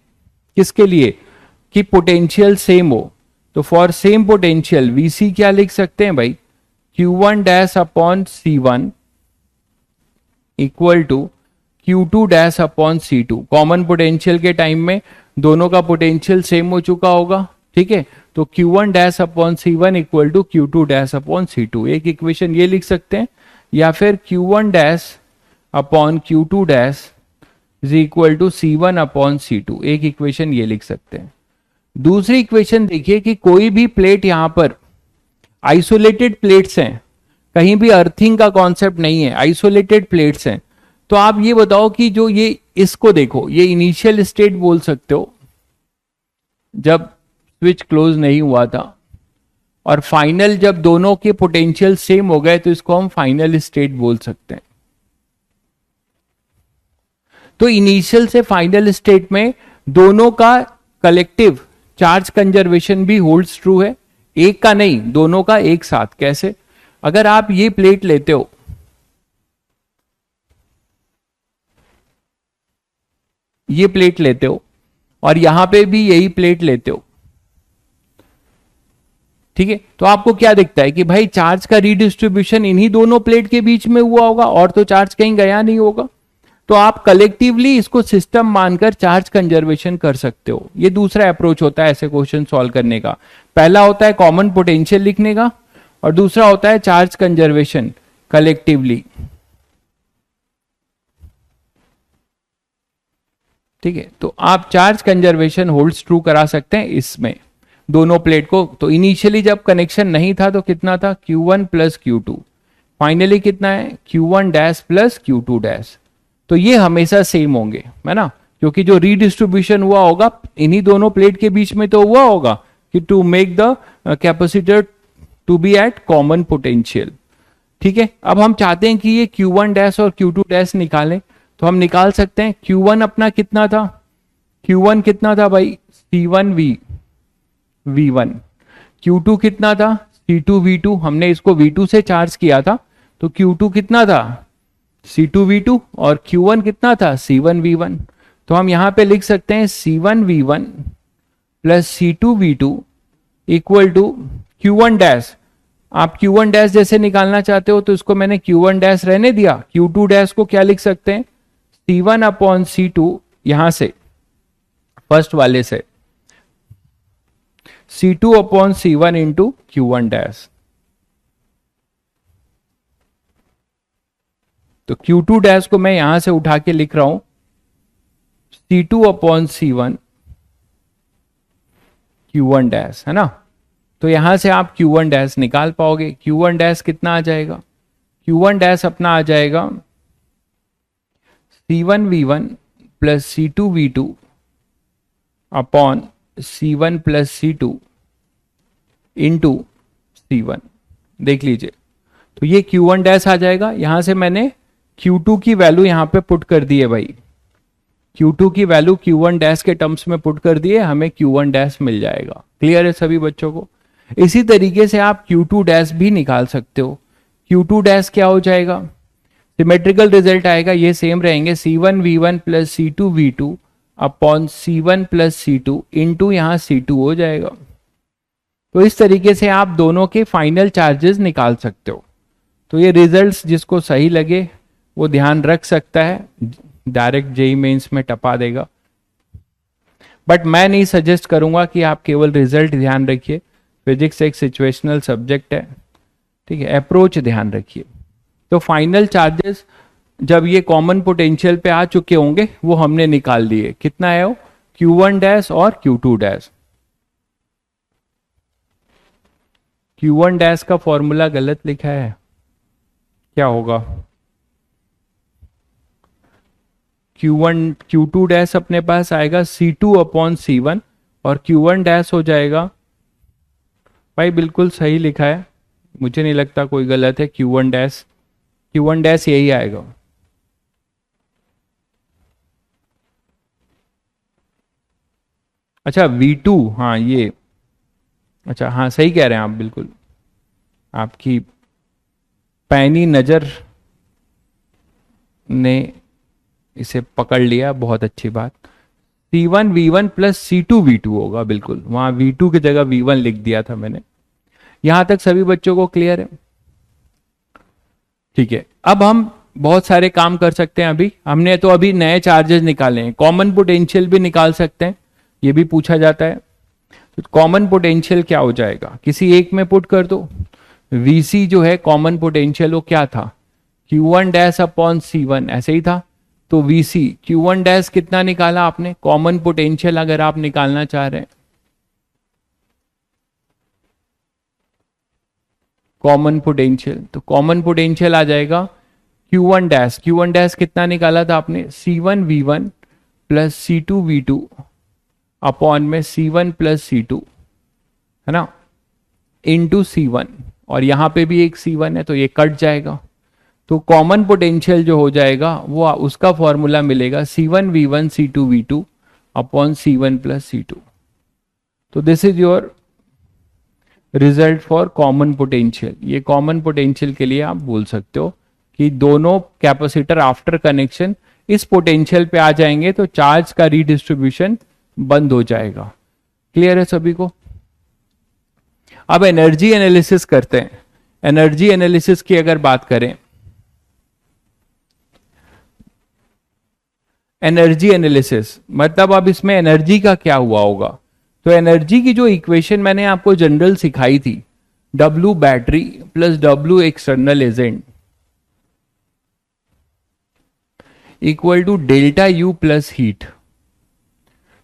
किसके लिए, कि पोटेंशियल सेम हो। तो फॉर सेम पोटेंशियल VC क्या लिख सकते हैं भाई, Q1 dash upon C1 equal to Q2 dash upon C2। Common potential के टाइम में दोनों का पोटेंशियल सेम हो चुका होगा, ठीक है, तो Q1 dash upon C1 equal to Q2 dash upon C2, एक इक्वेशन ये लिख सकते हैं, या फिर Q1 dash upon Q2 dash is equal to C1 upon C2, एक इक्वेशन ये लिख सकते हैं। दूसरी इक्वेशन देखिए कि कोई भी प्लेट यहां पर आइसोलेटेड प्लेट्स हैं, कहीं भी अर्थिंग का कॉन्सेप्ट नहीं है, आइसोलेटेड प्लेट्स हैं, तो आप ये बताओ कि जो ये इसको देखो, ये इनिशियल स्टेट बोल सकते हो जब स्विच क्लोज नहीं हुआ था, और फाइनल जब दोनों के पोटेंशियल सेम हो गए तो इसको हम फाइनल स्टेट बोल सकते हैं। तो इनिशियल से फाइनल स्टेट में दोनों का कलेक्टिव चार्ज कंजर्वेशन भी होल्ड्स ट्रू है, एक का नहीं, दोनों का एक साथ। कैसे? अगर आप ये प्लेट लेते हो, ये प्लेट लेते हो और यहां पे भी यही प्लेट लेते हो, ठीक है, तो आपको क्या दिखता है कि भाई चार्ज का रीडिस्ट्रीब्यूशन इन्हीं दोनों प्लेट के बीच में हुआ होगा और तो चार्ज कहीं गया नहीं होगा। तो आप कलेक्टिवली इसको सिस्टम मानकर चार्ज कंजर्वेशन कर सकते हो। ये दूसरा अप्रोच होता है ऐसे क्वेश्चन सॉल्व करने का। पहला होता है कॉमन पोटेंशियल लिखने का और दूसरा होता है चार्ज कंजर्वेशन कलेक्टिवली। ठीक है, तो आप चार्ज कंजर्वेशन होल्ड्स ट्रू करा सकते हैं इसमें दोनों प्लेट को। तो इनिशियली जब कनेक्शन नहीं था तो कितना था, Q1 प्लस Q2, फाइनली कितना है Q1 dash plus Q2 dash. तो ये हमेशा सेम होंगे, है ना, क्योंकि जो रीडिस्ट्रीब्यूशन हुआ होगा इन्हीं दोनों प्लेट के बीच में तो हुआ होगा कि to make the capacitor to be at common potential. ठीक है, अब हम चाहते हैं कि ये Q1 डैश और Q2 डैश निकालें, तो हम निकाल सकते हैं। Q1 अपना कितना था, Q1 कितना था भाई C1 V1, Q2 कितना था C2 V2, हमने इसको V2 से चार्ज किया था, तो Q2 कितना था C2 V2 और Q1 कितना था C1 V1। तो हम यहां पे लिख सकते हैं C1 V1 plus C2 V2 equal to Q1 dash. आप Q1 डैश जैसे निकालना चाहते हो तो इसको मैंने Q1 डैश रहने दिया, Q2 डैश को क्या लिख सकते हैं C1 अपॉन C2, यहां से फर्स्ट वाले से C2 upon C1 into Q1 dash. तो Q2 डैश को मैं यहां से उठा के लिख रहा हूं C2 upon C1 Q1 dash, है ना। तो यहां से आप Q1 डैश निकाल पाओगे। Q1 डैश कितना आ जाएगा, Q1 डैश अपना आ जाएगा C1 V1 plus C2 V2 upon C1 plus C2 into C1। देख लीजिए, तो ये Q1 डैश आ जाएगा। यहां से मैंने Q2 की वैल्यू यहां पे पुट कर दी है भाई, Q2 की वैल्यू Q1 डैश के टर्म्स में पुट कर दिए, हमें Q1 डैश मिल जाएगा। क्लियर है सभी बच्चों को? इसी तरीके से आप Q2 डैश भी निकाल सकते हो। Q2 डैश क्या हो जाएगा, सिमेट्रिकल रिजल्ट आएगा, ये सेम रहेंगे C1 V1 plus C2 V2 upon C1 plus C2 into यहां C2 हो जाएगा। तो इस तरीके से आप दोनों के फाइनल चार्जेस निकाल सकते हो। तो ये रिजल्ट्स जिसको सही लगे वो ध्यान रख सकता है, डायरेक्ट जेईई मेंस में टपा देगा। बट मैं नहीं सजेस्ट करूंगा कि आप केवल रिजल्ट ध्यान रखिए, फिजिक्स एक सिचुएशनल सब्जेक्ट है, ठीक है, अप्रोच ध्यान रखिए। तो फाइनल चार्जेस जब ये कॉमन पोटेंशियल पे आ चुके होंगे वो हमने निकाल दिए, कितना है वो Q1 डैश और Q2 डैश। Q1 डैश का फॉर्मूला गलत लिखा है, क्या होगा, Q2 डैश अपने पास आएगा C2 अपॉन C1 और Q1 डैश हो जाएगा, भाई बिल्कुल सही लिखा है, मुझे नहीं लगता कोई गलत है। Q1 डैश यही आएगा। अच्छा V2, हाँ ये, अच्छा हाँ सही कह रहे हैं आप, बिल्कुल आपकी पैनी नजर ने इसे पकड़ लिया, बहुत अच्छी बात। C1 V1 plus C2 V2 होगा, बिल्कुल वहां V2 की जगह V1 लिख दिया था मैंने। यहां तक सभी बच्चों को क्लियर है? ठीक है, अब हम बहुत सारे काम कर सकते हैं। अभी हमने तो अभी नए चार्जेस निकाले हैं, कॉमन पोटेंशियल भी निकाल सकते हैं, ये भी पूछा जाता है। तो कॉमन पोटेंशियल क्या हो जाएगा, किसी एक में पुट कर दो। Vc जो है कॉमन पोटेंशियल वो क्या था, Q1 डैश अपॉन C1, ऐसे ही था। तो Vc Q1 डैश कितना निकाला आपने, कॉमन पोटेंशियल अगर आप निकालना चाह रहे हैं, कॉमन पोटेंशियल, तो कॉमन पोटेंशियल आ जाएगा Q1 डैश, Q1 डैश कितना निकाला था आपने, C1 V1 plus C2 V2 upon में C1 प्लस C2, है ना, इनटू C1, और यहां पे भी एक C1 है तो ये कट जाएगा। तो कॉमन पोटेंशियल जो हो जाएगा वो उसका फॉर्मूला मिलेगा C1 V1 C2 V2 upon C1 plus C2। तो this is your result for common potential. ये कॉमन पोटेंशियल के लिए आप बोल सकते हो कि दोनों कैपेसिटर आफ्टर कनेक्शन इस पोटेंशियल पे आ जाएंगे तो चार्ज का रीडिस्ट्रीब्यूशन बंद हो जाएगा। क्लियर है सभी को? अब एनर्जी एनालिसिस करते हैं। एनर्जी एनालिसिस की अगर बात करें, एनर्जी एनालिसिस मतलब अब इसमें एनर्जी का क्या हुआ होगा, तो एनर्जी की जो इक्वेशन मैंने आपको जनरल सिखाई थी, W battery plus W external agent equal to delta U plus heat.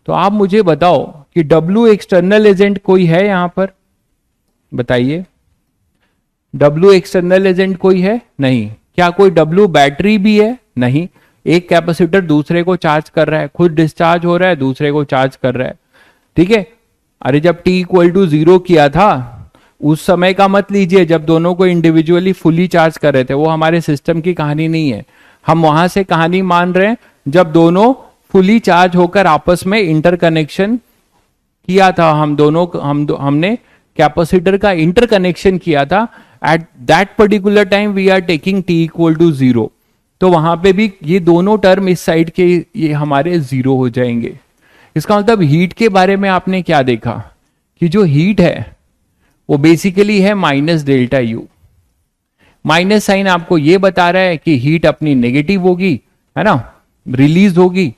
तो आप मुझे बताओ कि W एक्सटर्नल एजेंट कोई है यहां पर, बताइए। W एक्सटर्नल एजेंट कोई है नहीं। क्या कोई W बैटरी भी है? नहीं। एक कैपेसिटर दूसरे को चार्ज कर रहा है, खुद डिस्चार्ज हो रहा है, दूसरे को चार्ज कर रहा है, ठीक है। अरे जब t इक्वल टू 0 किया था उस समय का मत लीजिए जब दोनों को इंडिविजुअली फुली चार्ज कर रहे थे, वो हमारे सिस्टम की कहानी नहीं है। हम वहां से कहानी मान रहे हैं जब दोनों फुली चार्ज होकर आपस में इंटरकनेक्शन किया था, हमने कैपेसिटर का इंटरकनेक्शन किया था। At that particular time we are taking t equal to 0, तो वहां पे भी ये दोनों टर्म इस साइड के ये हमारे 0 हो जाएंगे। इसका मतलब हीट के बारे में आपने क्या देखा कि जो हीट है वो बेसिकली है minus delta U. Minus sign आपको ये बता रहा है कि हीट अपनी नेगेटिव होगी, है ना, रिलीज होगी।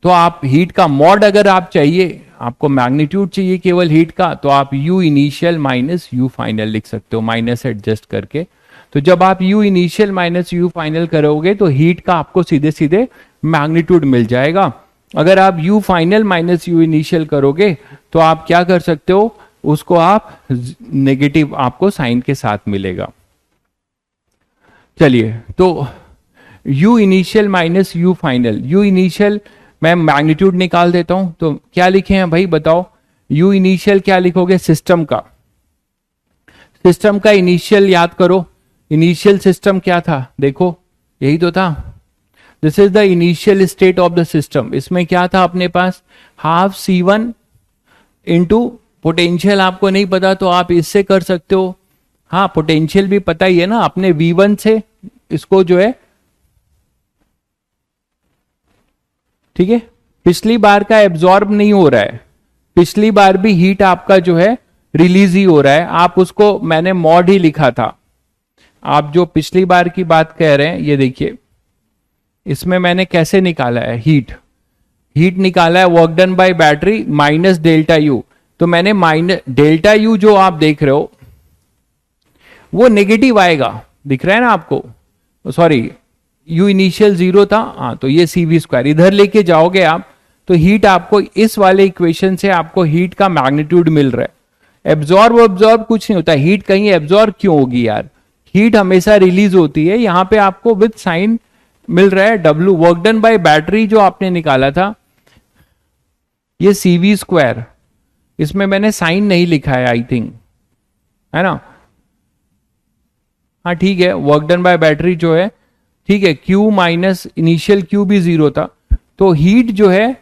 तो आप हीट का मॉड अगर आप चाहिए, आपको मैग्नीट्यूड चाहिए केवल हीट का, तो आप U initial minus U final लिख सकते हो माइनस एडजस्ट करके। तो जब आप U initial minus U final करोगे तो हीट का आपको सीधे सीधे मैग्नीट्यूड मिल जाएगा। अगर आप U final minus U initial करोगे तो आप क्या कर सकते हो, उसको आप नेगेटिव आपको साइन के साथ मिलेगा। चलिए, तो U initial minus U final, U initial मैं मैग्नीट्यूड निकाल देता हूं, तो क्या लिखे हैं भाई बताओ। U इनिशियल क्या लिखोगे, सिस्टम का, सिस्टम का इनिशियल याद करो। इनिशियल सिस्टम क्या था, देखो यही तो था, this is the initial state of the system. इसमें क्या था अपने पास, हाफ C1 इंटू पोटेंशियल आपको नहीं पता तो आप इससे कर सकते हो। हाँ, पोटेंशियल भी पता ही है ना, अपने V1 से इसको जो है, ठीक है, पिछली बार का एब्जॉर्ब नहीं हो रहा है, पिछली बार भी हीट आपका जो है रिलीज ही हो रहा है। आप उसको, मैंने मॉड ही लिखा था, आप जो पिछली बार की बात कह रहे हैं ये देखिए, इसमें मैंने कैसे निकाला है, हीट निकाला है work done by battery minus delta you. तो मैंने माइनस डेल्टा यू जो आप देख रहे हो वो नेगेटिव आएगा, दिख रहा है ना आपको, सॉरी यू इनिशियल 0 था, हाँ, तो ये CV स्क्वायर इधर लेके जाओगे आप तो हीट आपको इस वाले इक्वेशन से आपको हीट का मैग्नीट्यूड मिल रहा है। एब्जॉर्ब कुछ नहीं होता, हीट कहीं एब्जॉर्ब क्यों होगी यार, हीट हमेशा रिलीज होती है। यहां पे आपको विद साइन मिल रहा है W work done by battery जो आपने निकाला था, ये CV स्क्वायर, इसमें मैंने साइन नहीं लिखा है आई थिंक, है ना, हाँ ठीक है, वर्क डन बाय बैटरी जो है, ठीक है, Q माइनस इनिशियल Q भी 0 था, तो हीट जो है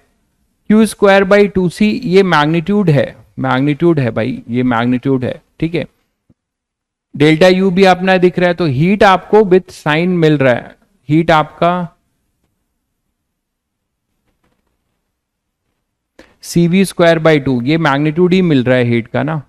Q स्क्वायर बाई 2C, ये मैग्नीट्यूड है भाई, ये मैग्नीट्यूड है, ठीक है। डेल्टा U भी अपना दिख रहा है, तो हीट आपको विथ साइन मिल रहा है, हीट आपका CV स्क्वायर बाई 2, ये मैग्नीट्यूड ही मिल रहा है हीट का ना।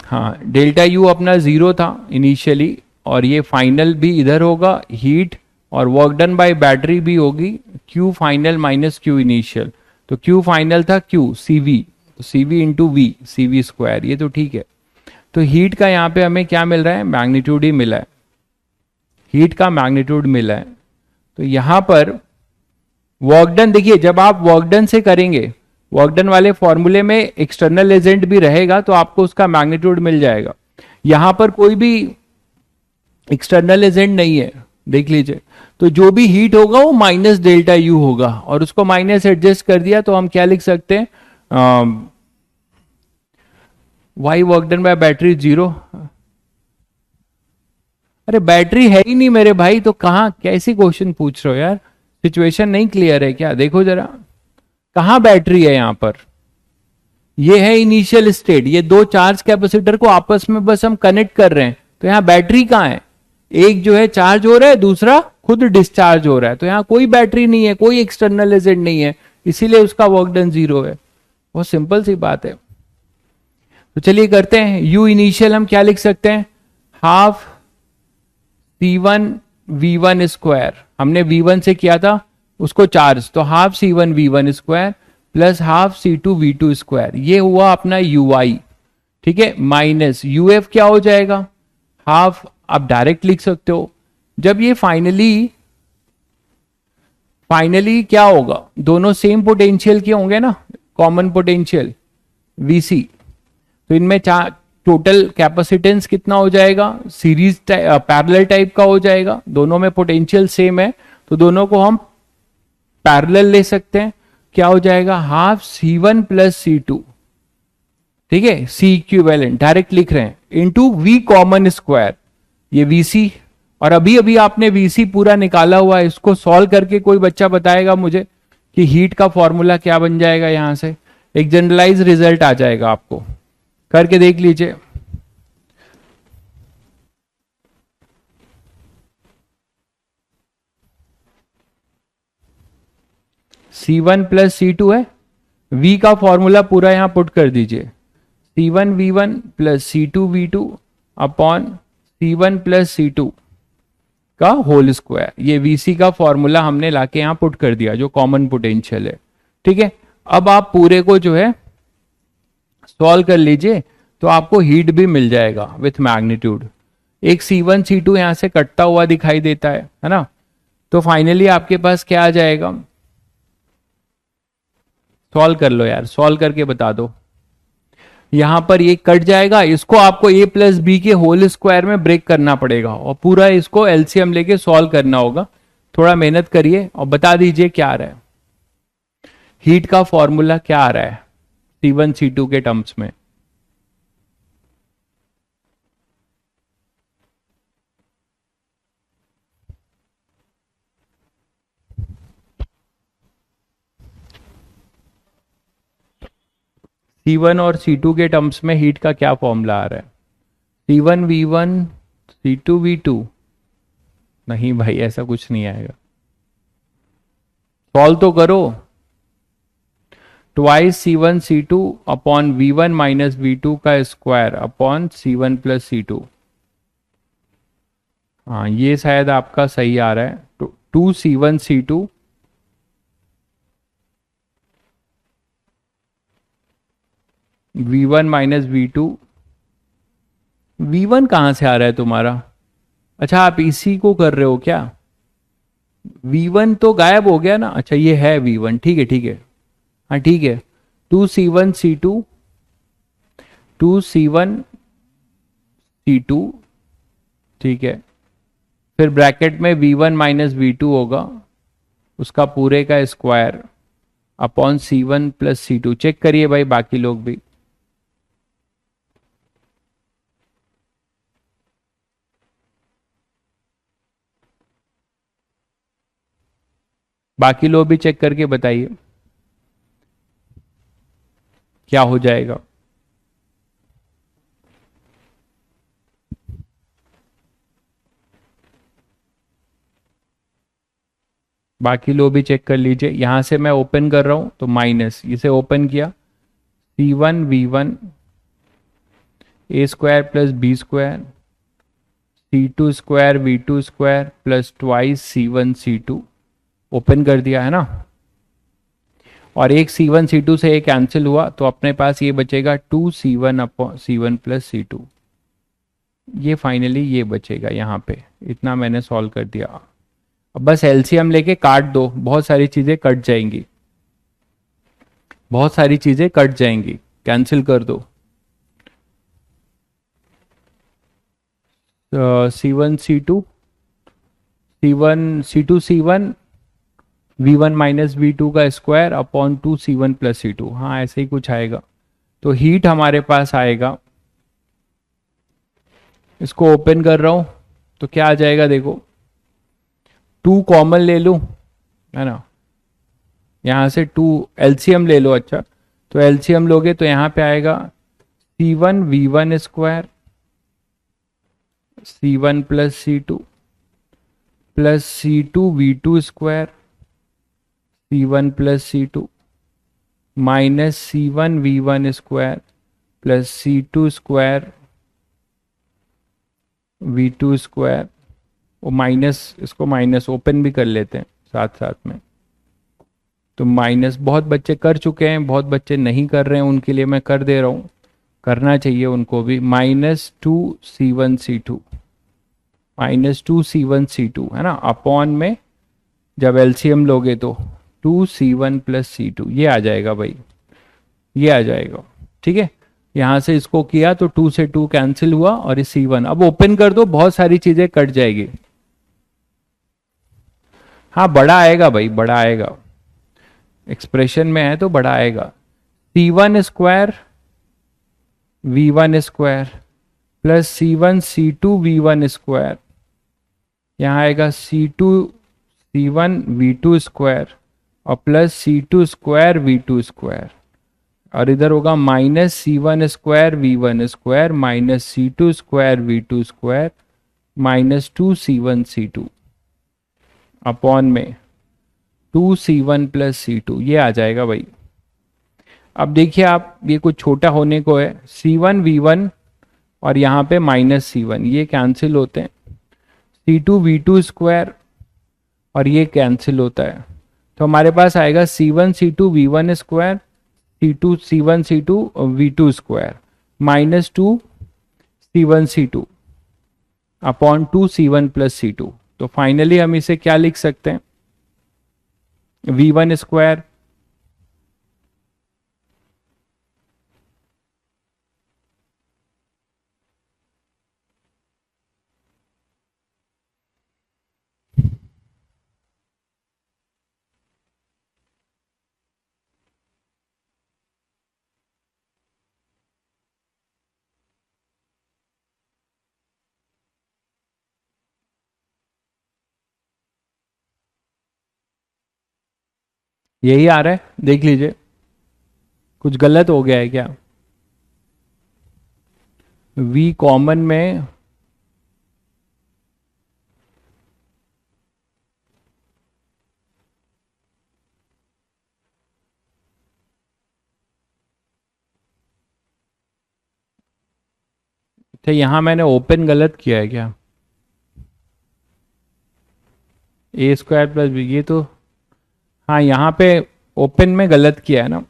हाँ, डेल्टा U अपना 0 था इनिशियली, और ये फाइनल भी इधर होगा हीट, और वर्क डन बाय बैटरी भी होगी Q final minus Q initial. तो Q फाइनल था Q CV, तो CV into V, CV square, ये तो ठीक है। तो हीट का यहाँ पे हमें क्या मिल रहा है, मैग्नीट्यूड ही मिला है, हीट का मैग्नीट्यूड मिला है। तो यहाँ पर वर्क डन, देखिए जब आप वर्क डन से करेंगे, वर्क डन वाले फॉर्मूले में एक्सटर्नल एजेंट भी रहेगा तो आपको उसका मैग्नीट्यूड मिल जाएगा। यहां पर कोई भी एक्सटर्नल एजेंट नहीं है, देख लीजिए, तो जो भी हीट होगा वो माइनस डेल्टा यू होगा, और उसको माइनस एडजस्ट कर दिया तो हम क्या लिख सकते हैं, why work done by battery 0। अरे बैटरी है ही नहीं मेरे भाई, तो कहां कैसी क्वेश्चन पूछ रहे हो यार, सिचुएशन नहीं क्लियर है क्या, देखो जरा कहां बैटरी है यहां पर, ये है इनिशियल स्टेट, ये दो चार्ज कैपेसिटर को आपस में बस हम कनेक्ट कर रहे हैं, तो यहां बैटरी कहां है, एक जो है चार्ज हो रहा है, दूसरा खुद डिस्चार्ज हो रहा है, तो यहां कोई बैटरी नहीं है, कोई एक्सटर्नल एजेंट नहीं है, इसीलिए उसका वर्क डन 0 है। बहुत सिंपल सी बात है। तो चलिए करते हैं, यू इनिशियल हम क्या लिख सकते हैं, हाफ C1 V1 स्क्वायर, हमने V1 से किया था उसको चार्ज, तो half C1 V1 square plus half C2 V2 square, ये हुआ अपना UI, ठीक है, माइनस UF क्या हो जाएगा, हाफ, आप डायरेक्ट लिख सकते हो। जब ये फाइनली क्या होगा, दोनों सेम पोटेंशियल के होंगे ना, कॉमन पोटेंशियल VC, तो इनमें टोटल कैपेसिटेंस कितना हो जाएगा, सीरीज पैरेलल टाइप का हो जाएगा, दोनों में पोटेंशियल सेम है तो दोनों को हम पैरेलल ले सकते हैं, क्या हो जाएगा, हाफ C1 प्लस C2, ठीक है, C इक्विवेलेंट डायरेक्ट लिख रहे हैं, इंटू V कॉमन स्क्वायर, ये VC, और अभी अभी आपने VC पूरा निकाला हुआ है, इसको सॉल्व करके कोई बच्चा बताएगा मुझे कि हीट का फॉर्मूला क्या बन जाएगा, यहां से एक जनरलाइज रिजल्ट आ जाएगा, आपको करके देख लीजिए। C1 प्लस C2 है, V का फॉर्मूला पूरा यहां पुट कर दीजिए, C1 V1 plus C2 V2 upon C1 plus C2 का होल स्क्वायर, ये VC का फॉर्मूला हमने लाके यहां पुट कर दिया जो कॉमन पोटेंशियल है, ठीक है। अब आप पूरे को जो है सॉल्व कर लीजिए तो आपको हीट भी मिल जाएगा विथ मैग्नीट्यूड, एक C1 C2 यहां से कटता हुआ दिखाई देता है ना, तो फाइनली आपके पास क्या आ जाएगा, सॉल्व कर लो यार, सॉल्व करके बता दो, यहां पर ये कट जाएगा, इसको आपको a प्लस बी के होल स्क्वायर में ब्रेक करना पड़ेगा और पूरा इसको एलसीएम लेके सॉल्व करना होगा, थोड़ा मेहनत करिए और बता दीजिए क्या आ रहा है, हीट का फॉर्मूला क्या आ रहा है C1 C2 के टर्म्स में। C1 और C2 के टर्म्स में हीट का क्या फॉर्मूला आ रहा है, C1 V1 C2 V2, नहीं भाई ऐसा कुछ नहीं आएगा, सॉल्व तो करो, twice C1 C2 upon V1 minus V2 का square upon C1 plus C2, हाँ ये शायद आपका सही आ रहा है, 2 C1 C2 V1 minus V2, V1 कहां से आ रहा है तुम्हारा, अच्छा आप इसी को कर रहे हो क्या, V1 तो गायब हो गया ना, अच्छा ये है V1, ठीक है ठीक है, हाँ ठीक है, 2 C1 C2 2 C1 C2, ठीक है, फिर ब्रैकेट में V1 माइनस V2 होगा, उसका पूरे का square upon C1 plus C2, check करिए भाई बाकी लोग भी, बाकी लोग भी चेक करके बताइए क्या हो जाएगा। बाकी लोग भी चेक कर लीजिए, यहां से मैं ओपन कर रहा हूं तो माइनस, इसे ओपन किया, C1 V1 A square plus B square C2 square V2 square plus twice C1 C2, open कर दिया है ना, और एक C1 C2 से ये कैंसिल हुआ, तो अपने पास ये बचेगा 2C1 upon C1 plus C2। ये फाइनली ये बचेगा यहाँ पे। इतना मैंने सॉल्व कर दिया। अब बस एलसीएम लेके काट दो, बहुत सारी चीज़ें कट जाएंगी, बहुत सारी चीज़ें कट जाएंगी, कैंसिल कर दो। C1 C2 C1 V1 minus V2 का square upon 2C1 plus C2। हाँ ऐसे ही कुछ आएगा। तो हीट हमारे पास आएगा, इसको ओपन कर रहा हूं तो क्या आ जाएगा देखो, 2 कॉमन ले लूं, है ना, यहां से 2 एलसीएम ले लो। अच्छा, तो एलसीएम लोगे तो यहां पे आएगा C1 V1 square C1 plus C2 plus C2 V2 square C1 plus C2 minus C1 V1 square plus C2 square V2 square. वो माइनस, इसको माइनस ओपन भी कर लेते हैं साथ साथ में। तो माइनस बहुत बच्चे कर चुके हैं, बहुत बच्चे नहीं कर रहे हैं, उनके लिए मैं कर दे रहा हूँ, करना चाहिए उनको भी। -2C1 C2 -2C1 C2, है ना, अपॉन में जब एलसीएम लोगे तो 2C1 प्लस C2, ये आ जाएगा भाई, ये आ जाएगा। ठीक है, यहां से इसको किया तो 2 से 2 कैंसिल हुआ और ये C1। अब ओपन कर दो, बहुत सारी चीजें कट जाएगी। हाँ बड़ा आएगा भाई, बड़ा आएगा, एक्सप्रेशन में है तो बड़ा आएगा। C1 square V1 square plus C1 C2 V1 square, यहाँ आएगा C2 C1 V2 स्क्वायर और plus C2 square V2 square, और इधर होगा -C1 square V1 square minus C2 square V2 square minus 2C1 C2 upon में 2C1 plus C2। ये आ जाएगा भाई। अब देखिए आप, ये कुछ छोटा होने को है, C1 V1 और यहाँ पे -C1, ये कैंसिल होते हैं, C2 V2 स्क्वायर और ये कैंसिल होता है, तो हमारे पास आएगा C1 C2 V1 square C2 C1 C2 V2 square minus 2C1 C2 upon 2C1 plus C2। तो फाइनली हम इसे क्या लिख सकते हैं, V1 स्क्वायर यही आ रहा है, देख लीजिए, कुछ गलत हो गया है क्या? V कॉमन में तो यहां मैंने ओपन गलत किया है क्या? ए स्क्वायर प्लस बी, ये तो, हाँ यहाँ पे ओपन में गलत किया है ना।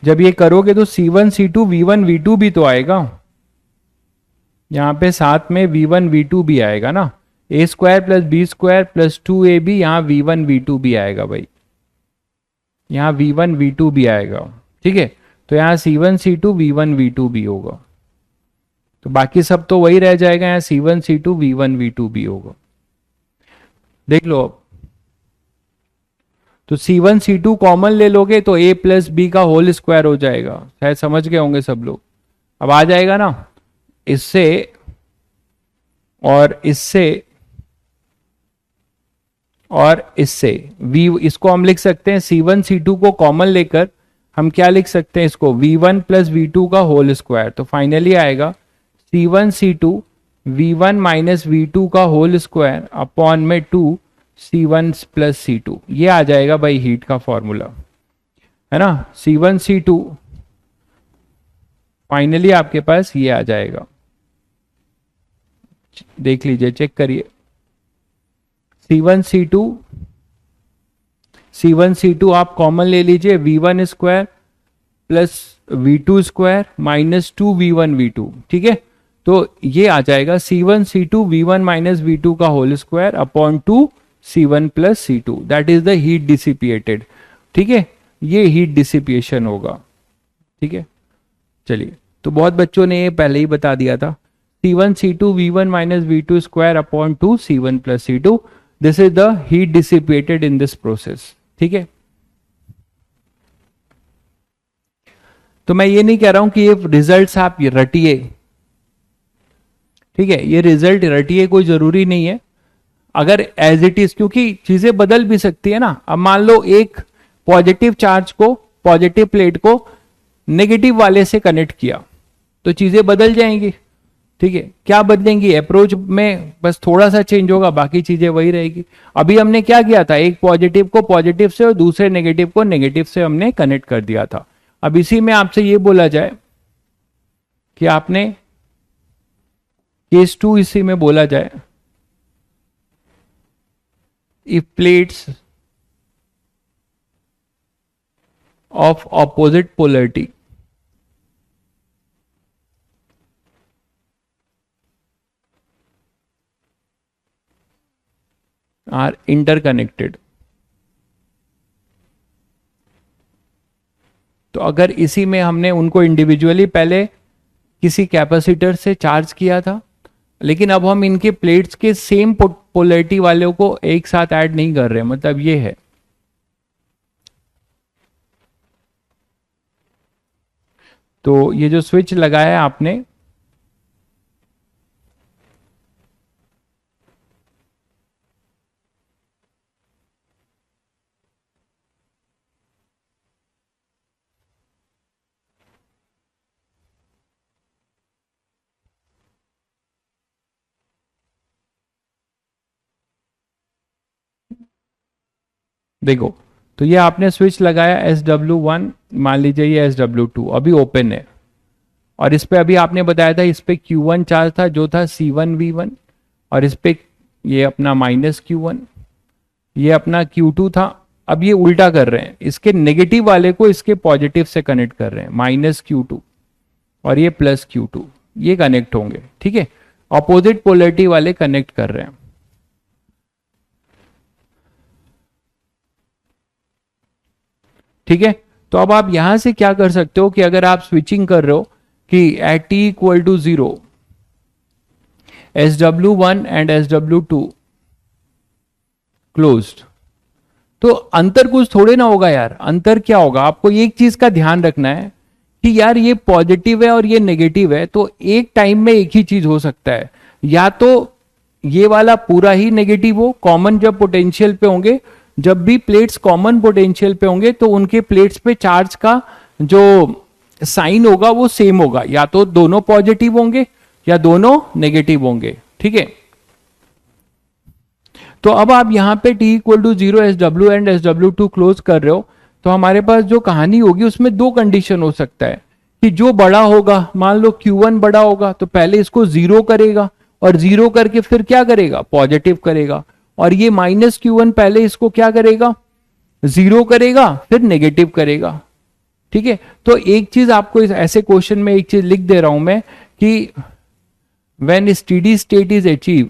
जब ये करोगे तो C1 C2 V1 V2 भी तो आएगा, यहाँ पे साथ में V1 V2 भी आएगा ना। A square plus B square plus 2AB, यहाँ V1 V2 भी आएगा भाई, यहाँ V1 V2 भी आएगा। ठीक है, तो यहाँ C1 C2 V1 V2 भी होगा, तो बाकी सब तो वही रह जाएगा, यहाँ C1 C2 V1 V2 भी होगा। देख लो अब, तो C1 C2 कॉमन ले लोगे तो A प्लस बी का होल स्क्वायर हो जाएगा, शायद समझ गए होंगे सब लोग। अब आ जाएगा ना, इससे और इससे और इससे V, इसको हम लिख सकते हैं C1 C2 को कॉमन लेकर हम क्या लिख सकते हैं, इसको V1 प्लस V2 का होल स्क्वायर। तो फाइनली आएगा C1 C2 V1 minus V2 का होल स्क्वायर अपॉन में 2C1 प्लस C2। ये आ जाएगा भाई हीट का फॉर्मूला, है ना। C1 C2 फाइनली आपके पास ये आ जाएगा, देख लीजिए, चेक करिए। C1 C2 C1 C2 आप कॉमन ले लीजिए, V1 square plus V2 square minus 2V1 V2, ठीक है। तो ये आ जाएगा C1 C2 V1 minus V2 का whole square upon 2 C1 plus C2, that is the heat dissipated, ठीक है। ये हीट डिसिपिएशन होगा, ठीक है। चलिए, तो बहुत बच्चों ने ये पहले ही बता दिया था, C1 C2 V1 minus V2 square upon 2 C1 plus C2, this is the heat dissipated in this process, ठीक है। तो मैं ये नहीं कह रहा हूं कि ये रिजल्ट्स आप ये रटिए, ठीक है, ये रिजल्ट रटिए, कोई जरूरी नहीं है अगर एज इट इज, क्योंकि चीजें बदल भी सकती है ना। अब मान लो एक पॉजिटिव चार्ज को, पॉजिटिव प्लेट को नेगेटिव वाले से कनेक्ट किया तो चीजें बदल जाएंगी, ठीक है। क्या बदलेंगी? अप्रोच में बस थोड़ा सा चेंज होगा, बाकी चीजें वही रहेगी। अभी हमने क्या किया था, एक पॉजिटिव को पॉजिटिव से और दूसरे नेगेटिव को नेगेटिव से हमने कनेक्ट कर दिया था। अब इसी में आपसे ये बोला जाए कि आपने केस 2 इसी में बोला जाए, if plates of opposite polarity are interconnected, तो अगर इसी में हमने उनको इंडिविजुअली पहले किसी कैपेसिटर से चार्ज किया था, लेकिन अब हम इनके प्लेट्स के सेम पोलैरिटी वालों को एक साथ ऐड नहीं कर रहे, मतलब ये है। तो ये जो स्विच लगाया है आपने, देखो, तो ये आपने स्विच लगाया SW1, मान लीजिए ये SW2 अभी ओपन है, और इस पे अभी आपने बताया था इस पे Q1 चार्ज था जो था C1V1, और इस पे ये अपना माइनस Q1, ये अपना Q2 था। अब ये उल्टा कर रहे हैं, इसके नेगेटिव वाले को इसके पॉजिटिव से कनेक्ट कर रहे हैं, माइनस Q2 और ये प्लस Q2, ये कनेक्ट होंगे, ठीक है। ऑपोजिट पोलैरिटी वाले कनेक्ट कर रहे हैं, ठीक है। तो अब आप यहां से क्या कर सकते हो कि अगर आप स्विचिंग कर रहे हो कि at t equal to 0 SW1 and SW2 closed, तो अंतर कुछ थोड़े ना होगा यार। अंतर क्या होगा, आपको एक चीज का ध्यान रखना है कि यार ये पॉजिटिव है और ये नेगेटिव है, तो एक टाइम में एक ही चीज हो सकता है, या तो ये वाला पूरा ही नेगेटिव हो, कॉमन जब पोटेंशियल पे होंगे, जब भी प्लेट्स कॉमन पोटेंशियल पे होंगे तो उनके प्लेट्स पे चार्ज का जो साइन होगा वो सेम होगा, या तो दोनों पॉजिटिव होंगे या दोनों नेगेटिव होंगे, ठीक है। तो अब आप यहां पे t equal to 0 SW and SW2 close कर रहे हो, तो हमारे पास जो कहानी होगी उसमें दो कंडीशन हो सकता है कि जो बड़ा होगा, मान लो Q1 बड़ा होगा तो पहले इसको 0 करेगा, और 0 करके फिर क्या करेगा, पॉजिटिव करेगा, और ये माइनस Q1 पहले इसको क्या करेगा, 0 करेगा फिर नेगेटिव करेगा, ठीक है। तो एक चीज आपको इस ऐसे क्वेश्चन में एक चीज लिख दे रहा हूं मैं कि when steady state is achieve,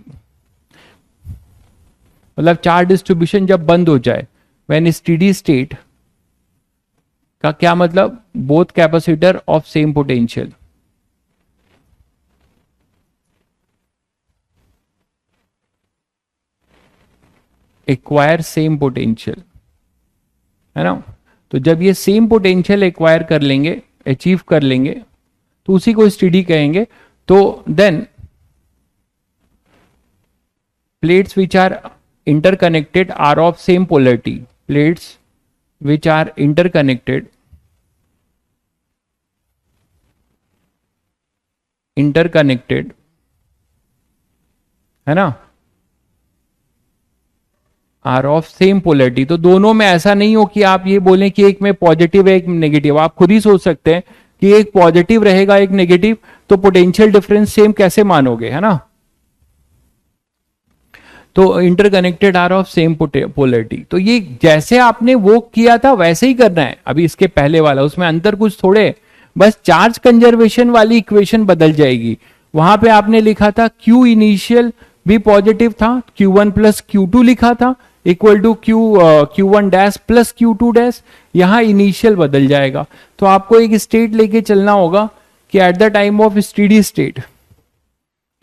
मतलब चार्ज डिस्ट्रीब्यूशन जब बंद हो जाए, व्हेन स्टेडी स्टेट का क्या मतलब, both capacitor of same potential, acquire same potential, है ना। तो जब ये सेम पोटेंशियल एक्वायर कर लेंगे, अचीव कर लेंगे, तो उसी को स्टेडी कहेंगे। तो then plates which are interconnected are of same polarity, plates which are interconnected है ना, आर ऑफ सेम पोलैरिटी। तो दोनों में ऐसा नहीं हो कि आप ये बोलें कि एक में पॉजिटिव है एक में नेगेटिव, आप खुद ही सोच सकते हैं कि एक पॉजिटिव रहेगा एक नेगेटिव, तो पोटेंशियल डिफरेंस सेम कैसे मानोगे, है ना। तो interconnected are of same polarity. तो ये जैसे आपने वो किया था वैसे ही करना है। अभी इसके पहले वाला उसमें अंतर कुछ थोड़े, बस चार्ज कंजर्वेशन वाली इक्वेशन बदल जाएगी। वहां पे आपने लिखा था Q इनिशियल भी पॉजिटिव था, Q1 प्लस Q2 लिखा था equal to Q1 dash plus Q2 dash. यहां इनिशियल बदल जाएगा। तो आपको एक स्टेट लेके चलना होगा कि eight the time of steady state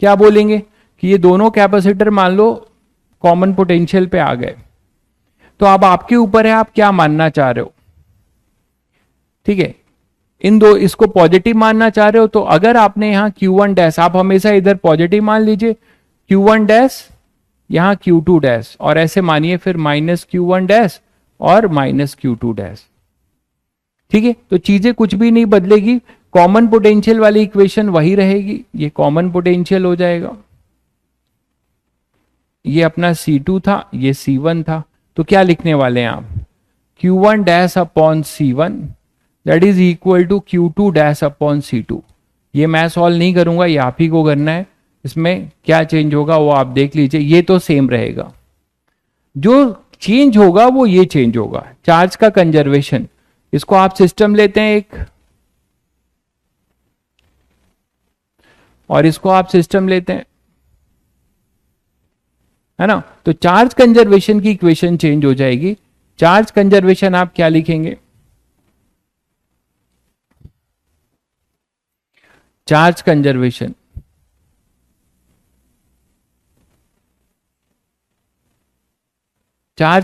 क्या बोलेंगे कि ये दोनों कैपेसिटर मान लो कॉमन पोटेंशियल पे आ गए। तो अब आपके ऊपर है आप क्या मानना चाह रहे हो। ठीक है, इन दो इसको पॉजिटिव मानना चाह रहे हो तो अगर आपने यहां Q1 डैश, आप हमेशा इधर पॉजिटिव मान लीजिए, Q1 डैश यहां Q2 डैश, और ऐसे मानिए फिर माइनस Q1 डैश और माइनस Q2 डैश। ठीक है, तो चीजें कुछ भी नहीं बदलेगी, कॉमन पोटेंशियल वाली इक्वेशन वही रहेगी। ये कॉमन पोटेंशियल हो जाएगा, ये अपना C2 था, ये C1 था। तो क्या लिखने वाले हैं आप, Q1 dash upon C1 that is equal to Q2 dash upon C2। ये मैं सॉल्व नहीं करूंगा, ये आप ही को करना है। इसमें क्या चेंज होगा वो आप देख लीजिए, ये तो सेम रहेगा, जो चेंज होगा वो ये चेंज होगा, चार्ज का कंजर्वेशन। इसको आप सिस्टम लेते हैं एक, और इसको आप सिस्टम लेते हैं, है ना। तो चार्ज कंजर्वेशन की इक्वेशन चेंज हो जाएगी। चार्ज कंजर्वेशन आप क्या लिखेंगे, चार्ज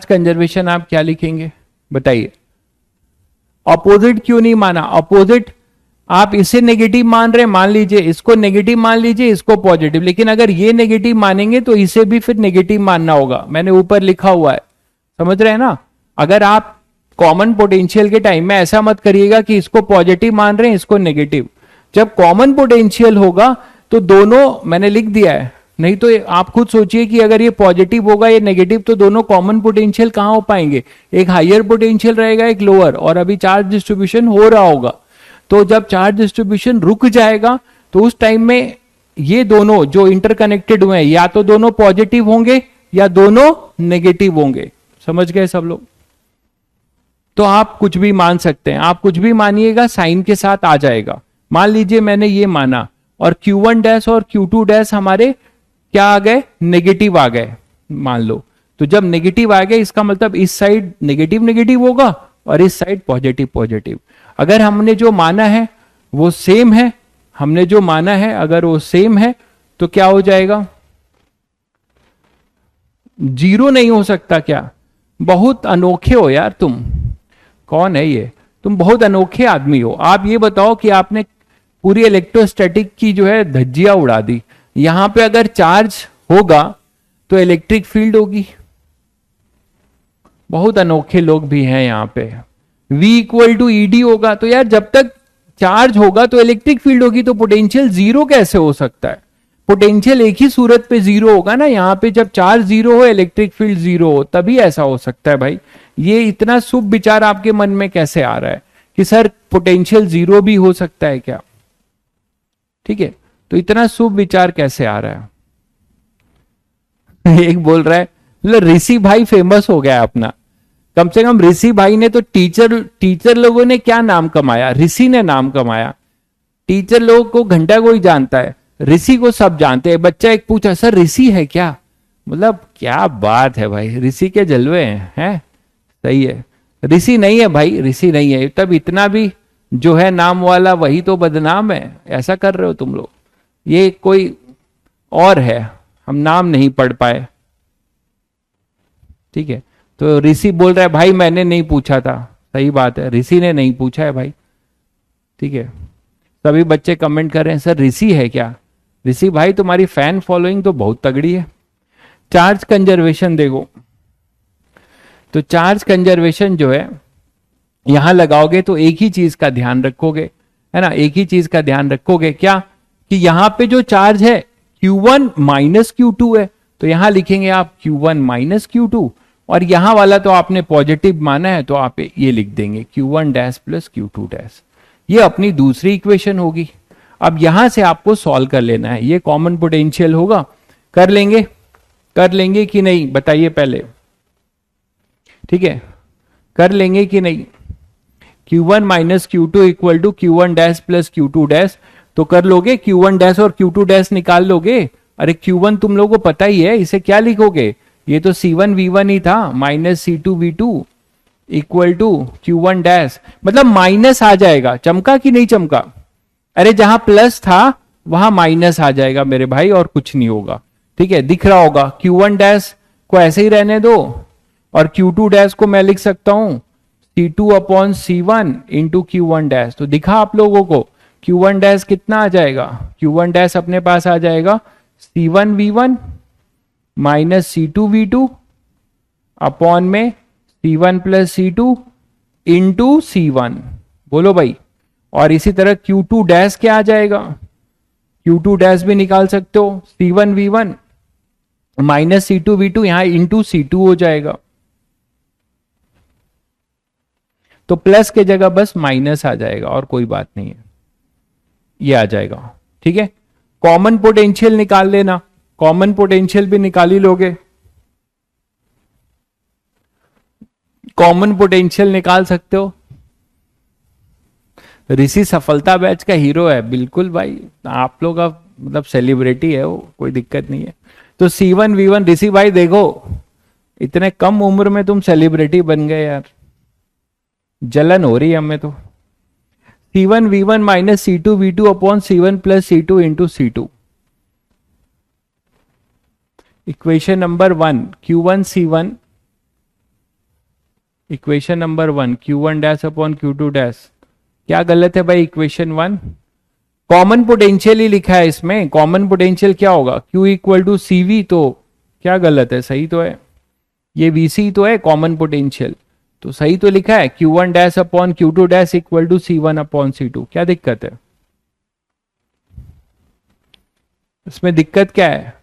कंजर्वेशन आप क्या लिखेंगे बताइए। अपोजिट क्यों नहीं माना, अपोजिट आप इसे नेगेटिव मान रहे हैं, मान लीजिए इसको नेगेटिव मान लीजिए, इसको पॉजिटिव, लेकिन अगर ये नेगेटिव मानेंगे तो इसे भी फिर नेगेटिव मानना होगा। मैंने ऊपर लिखा हुआ है, समझ रहे हैं ना। अगर आप कॉमन पोटेंशियल के टाइम में ऐसा मत करिएगा कि इसको पॉजिटिव मान रहे हैं इसको नेगेटिव। जब कॉमन पोटेंशियल होगा तो दोनों, मैंने लिख दिया है, नहीं तो आप खुद सोचिए कि अगर ये पॉजिटिव होगा ये नेगेटिव तो दोनों कॉमन पोटेंशियल कहां हो पाएंगे, एक हायर पोटेंशियल रहेगा एक लोअर, और अभी चार्ज डिस्ट्रीब्यूशन हो रहा होगा। तो जब चार्ज डिस्ट्रीब्यूशन रुक जाएगा तो उस टाइम में ये दोनों जो इंटरकनेक्टेड हुए हैं या तो दोनों पॉजिटिव होंगे या दोनों नेगेटिव होंगे। समझ गए सब लोग। तो आप कुछ भी मान सकते हैं, आप कुछ भी मानिएगा साइन के साथ आ जाएगा। मान लीजिए मैंने ये माना और Q1 डैश और Q2 डैश हमारे क्या आ गए, नेगेटिव आ गए मान लो। तो जब नेगेटिव आ गए इसका मतलब इस साइड नेगेटिव नेगेटिव होगा और इस साइड पॉजिटिव पॉजिटिव। अगर हमने जो माना है वो सेम है, हमने जो माना है अगर वो सेम है तो क्या हो जाएगा, जीरो नहीं हो सकता क्या। बहुत अनोखे हो यार तुम, कौन है ये, तुम बहुत अनोखे आदमी हो। आप ये बताओ कि आपने पूरी इलेक्ट्रोस्टैटिक की जो है धज्जियां उड़ा दी। यहां पे अगर चार्ज होगा तो इलेक्ट्रिक फील्ड होगी। बहुत अनोखे लोग भी हैं यहां पे। V इक्वल टू ED होगा, तो यार जब तक चार्ज होगा तो इलेक्ट्रिक फील्ड होगी, तो पोटेंशियल जीरो कैसे हो सकता है। पोटेंशियल एक ही सूरत पे जीरो होगा ना, यहां पे जब चार्ज जीरो हो इलेक्ट्रिक फील्ड जीरो हो, तभी ऐसा हो सकता है भाई। ये इतना शुभ विचार आपके मन में कैसे आ रहा है कि सर पोटेंशियल जीरो भी हो सकता है क्या। ठीक है, तो इतना शुभ विचार कैसे आ रहा है। एक बोल रहा है मतलब ऋषि भाई फेमस हो गया अपना, कम से कम ऋषि भाई ने तो टीचर लोगों ने क्या नाम कमाया, ऋषि ने नाम कमाया। टीचर लोगों को घंटा कोई जानता है, ऋषि को सब जानते हैं। बच्चा एक पूछा सर ऋषि है क्या, मतलब क्या बात है भाई, ऋषि के जलवे हैं। सही है, ऋषि नहीं है भाई, ऋषि नहीं है। तब इतना भी जो है नाम वाला वही तो बदनाम है, ऐसा कर रहे हो तुम लोग। ये कोई और है, हम नाम नहीं पढ़ पाए। ठीक है, तो ऋषि बोल रहा है भाई मैंने नहीं पूछा था। सही बात है, ऋषि ने नहीं पूछा है भाई। ठीक है, सभी बच्चे कमेंट कर रहे हैं सर ऋषि है क्या। ऋषि भाई तुम्हारी फैन फॉलोइंग तो बहुत तगड़ी है। चार्ज कंजर्वेशन देखो, तो चार्ज कंजर्वेशन जो है यहां लगाओगे तो एक ही चीज का ध्यान रखोगे, है ना, एक ही चीज का ध्यान रखोगे क्या, कि यहां पे जो चार्ज है Q1 माइनस Q2 है, तो यहां लिखेंगे आप Q1 माइनस Q2, और यहां वाला तो आपने पॉजिटिव माना है तो आप ये लिख देंगे Q1 dash plus Q2 dash. ये अपनी दूसरी इक्वेशन होगी। अब यहां से आपको सॉल्व कर लेना है, ये कॉमन पोटेंशियल होगा, कर लेंगे। कर लेंगे कि नहीं बताइए पहले, ठीक है, कर लेंगे कि नहीं? Q1 minus Q two equal to Q one dash plus Q two dash, तो कर लोगे Q1 डैश और Q2 डैश निकाल लोगे। अरे Q1 तुम लोगों को पता ही है, इसे क्या लिखोगे, ये तो C1 V1 ही था, minus C2 V2 equal to Q1 dash, मतलब माइनस आ जाएगा, चमका कि नहीं चमका? अरे जहां प्लस था वहां माइनस आ जाएगा मेरे भाई, और कुछ नहीं होगा, ठीक है, दिख रहा होगा। Q1 डैश को ऐसे ही रहने दो, और Q2 डैश को मैं लिख सकता हूं C2 upon C1 into Q1 dash, तो दिखा आप लोगों को Q1 डैश कितना आ जाएगा, Q1 डैश अपने पास आ जाएगा C1 V1 minus C2 V2 upon में C1 plus C2 into C1, बोलो भाई। और इसी तरह Q2 डैश क्या आ जाएगा, Q2 डैश भी निकाल सकते हो, C1 V1 minus C2 V2, यहां इंटू C2 हो जाएगा, तो प्लस के जगह बस माइनस आ जाएगा और कोई बात नहीं है, ये आ जाएगा, ठीक है। कॉमन पोटेंशियल निकाल लेना, कॉमन पोटेंशियल भी निकाल ही लोगे, कॉमन पोटेंशियल निकाल सकते हो। ऋषि सफलता बैच का हीरो है, बिल्कुल भाई, आप लोग का मतलब सेलिब्रिटी है वो, कोई दिक्कत नहीं है। तो C1 V1, ऋषि भाई देखो इतने कम उम्र में तुम सेलिब्रिटी बन गए यार, जलन हो रही है हमें तो। C1 V1 minus C2 V2 upon C1 plus C2 into C2, equation number 1 Q1 C1, equation number 1 Q1 dash upon Q2 dash, क्या गलत है भाई इक्वेशन 1? कॉमन पोटेंशियल ही लिखा है इसमें, कॉमन पोटेंशियल क्या होगा Q इक्वल टू CV, तो क्या गलत है, सही तो है, ये VC तो है कॉमन पोटेंशियल, तो सही तो लिखा है Q1 dash upon Q2 dash equal to C1 upon C2, क्या दिक्कत है इसमें, दिक्कत क्या है?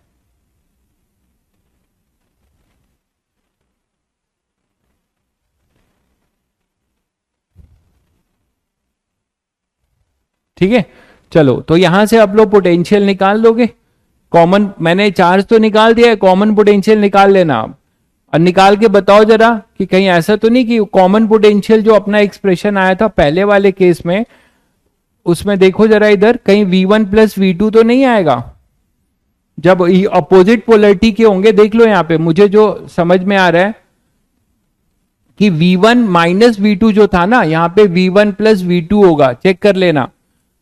ठीक है, चलो तो यहां से आप लोग पोटेंशियल निकाल लोगे, कॉमन, मैंने चार्ज तो निकाल दिया है, कॉमन पोटेंशियल निकाल लेना आप, और निकाल के बताओ जरा कि कहीं ऐसा तो नहीं कि कॉमन पोटेंशियल जो अपना एक्सप्रेशन आया था पहले वाले केस में, उसमें देखो जरा इधर कहीं V1 प्लस V2 तो नहीं आएगा, जब अपोजिट पोलरिटी के होंगे, देख लो यहां पे मुझे जो समझ में आ रहा है कि V1 माइनस V2 जो था ना, यहां पे V1 प्लस V2 होगा, चेक कर लेना,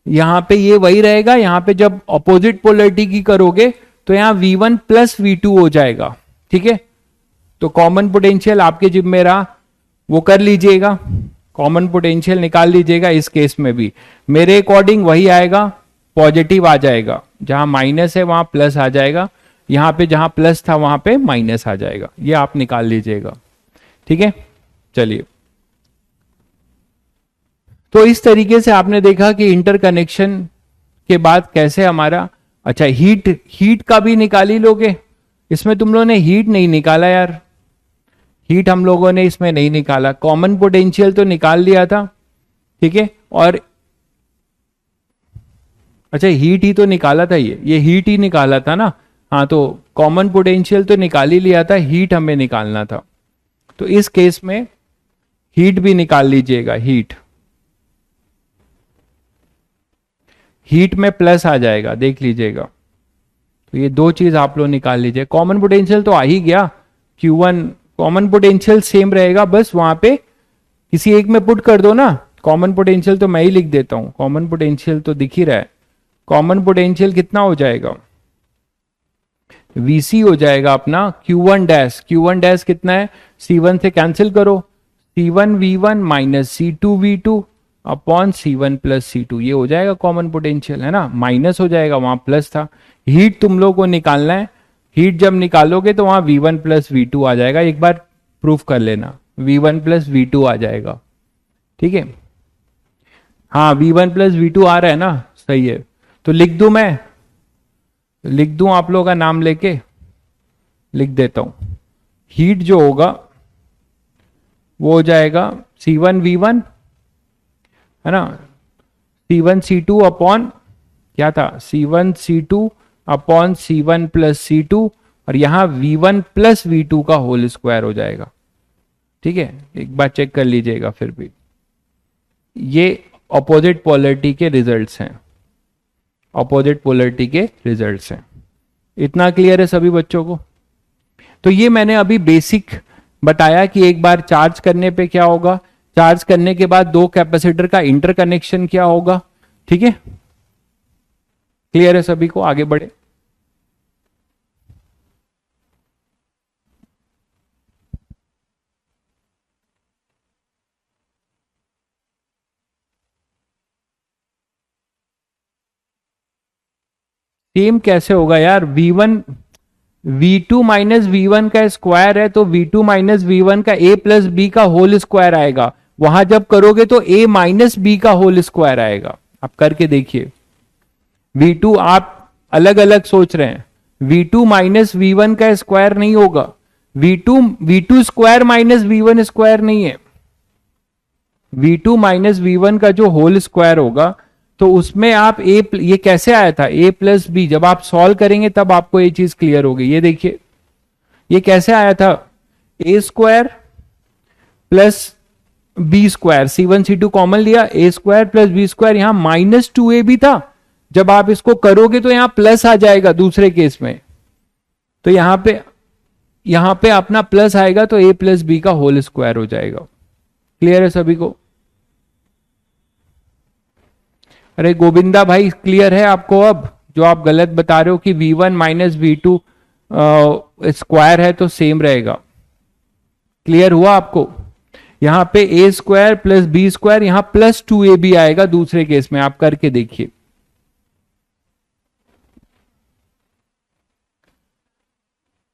यहां पे ये वही रहेगा, यहां पे जब अपोजिट पोलरिटी की करोगे तो यहां V1 प्लस V2 हो जाएगा, ठीक है। तो कॉमन पोटेंशियल आपके जिब में रहा, वो कर लीजिएगा, कॉमन पोटेंशियल निकाल लीजिएगा, इस केस में भी मेरे अकॉर्डिंग वही आएगा, पॉजिटिव आ जाएगा, जहां माइनस है वहां प्लस आ जाएगा, यहां पे जहां प्लस था वहां पे माइनस आ जाएगा, ये आप निकाल लीजिएगा, ठीक है। चलिए, तो इस तरीके से आपने देखा कि इंटरकनेक्शन के बाद कैसे हमारा, अच्छा हीट का भी निकाल ही लोगे, इसमें तुम लोगों ने हीट नहीं निकाला यार, हीट हम लोगों ने इसमें नहीं निकाला, कॉमन पोटेंशियल तो निकाल लिया था, ठीक है, और अच्छा हीट ही तो निकाला था, ये हीट ही निकाला था ना, हाँ, तो कॉमन पोटेंशियल तो निकाल ही लिया था, हीट हमें निकालना था, तो इस केस में हीट भी निकाल लीजिएगा, हीट में प्लस आ जाएगा, देख लीजिएगा, तो ये दो चीज आप लोग निकाल लीजिए, कॉमन पोटेंशियल तो आ ही गया, Q1 कॉमन पोटेंशियल सेम रहेगा, बस वहां पे किसी एक में पुट कर दो ना, कॉमन पोटेंशियल तो मैं ही लिख देता हूं, कॉमन पोटेंशियल तो दिख ही रहा है, कॉमन पोटेंशियल कितना हो जाएगा, VC हो जाएगा अपना Q1 डैश, Q1 डैश कितना है, C1 से कैंसिल करो, C1 V1 minus C2 V2 upon C1 plus C2, ये हो जाएगा कॉमन पोटेंशियल, है ना, माइनस हो जाएगा, वहां प्लस था। हीट तुम लोग को निकालना है, हीट जब निकालोगे तो वहां V1 प्लस V2 आ जाएगा, एक बार प्रूफ कर लेना, V1 प्लस V2 आ जाएगा, ठीक है, हाँ V1 प्लस V2 आ रहा है ना, सही है, तो लिख दूं, मैं लिख दूं, आप लोगों का नाम लेके लिख देता हूं, हीट जो होगा वो हो जाएगा C1 V1, है ना, C1 C2 अपॉन क्या था, C1 C2 upon C1 plus C2 और यहां V1 प्लस V2 का होल स्क्वायर हो जाएगा। ठीक है, एक बार चेक कर लीजिएगा। फिर भी ये ऑपोजिट पोलैरिटी के रिजल्ट्स हैं, ऑपोजिट पोलैरिटी के रिजल्ट्स हैं। इतना क्लियर है सभी बच्चों को? तो ये मैंने अभी बेसिक बताया कि एक बार चार्ज करने पे क्या होगा, चार्ज करने के बाद दो कैपेसिटर का इंटरकनेक्शन क्या होगा। ठीक है, क्लियर है सभी को? आगे बढ़े। सेम कैसे होगा यार? V2 माइनस V1 का स्क्वायर है तो V2 माइनस V1 का A प्लस बी का होल स्क्वायर आएगा। वहां जब करोगे तो A माइनस बी का होल स्क्वायर आएगा। आप करके देखिए। V2 आप अलग अलग सोच रहे हैं, V2 माइनस V1 का स्क्वायर नहीं होगा। V2 square minus V1 square नहीं है। V2 माइनस V1 का जो होल स्क्वायर होगा तो उसमें आप ये कैसे आया था, A प्लस बी, जब आप सॉल्व करेंगे तब आपको ये चीज क्लियर होगी। ये देखिए ये कैसे आया था, A square plus B square, C1 C2 common लिया, A square plus B square, यहां -2A भी था। जब आप इसको करोगे तो यहां प्लस आ जाएगा दूसरे केस में, तो यहां पे अपना प्लस आएगा तो A प्लस बी का होल स्क्वायर हो जाएगा। क्लियर है सभी को? अरे गोविंदा भाई क्लियर है आपको? अब जो आप गलत बता रहे हो कि V1 माइनस V2 स्क्वायर है तो सेम रहेगा। क्लियर हुआ आपको? यहां पे A square plus B square, यहां +2A भी आएगा दूसरे केस में। आप करके देखिए।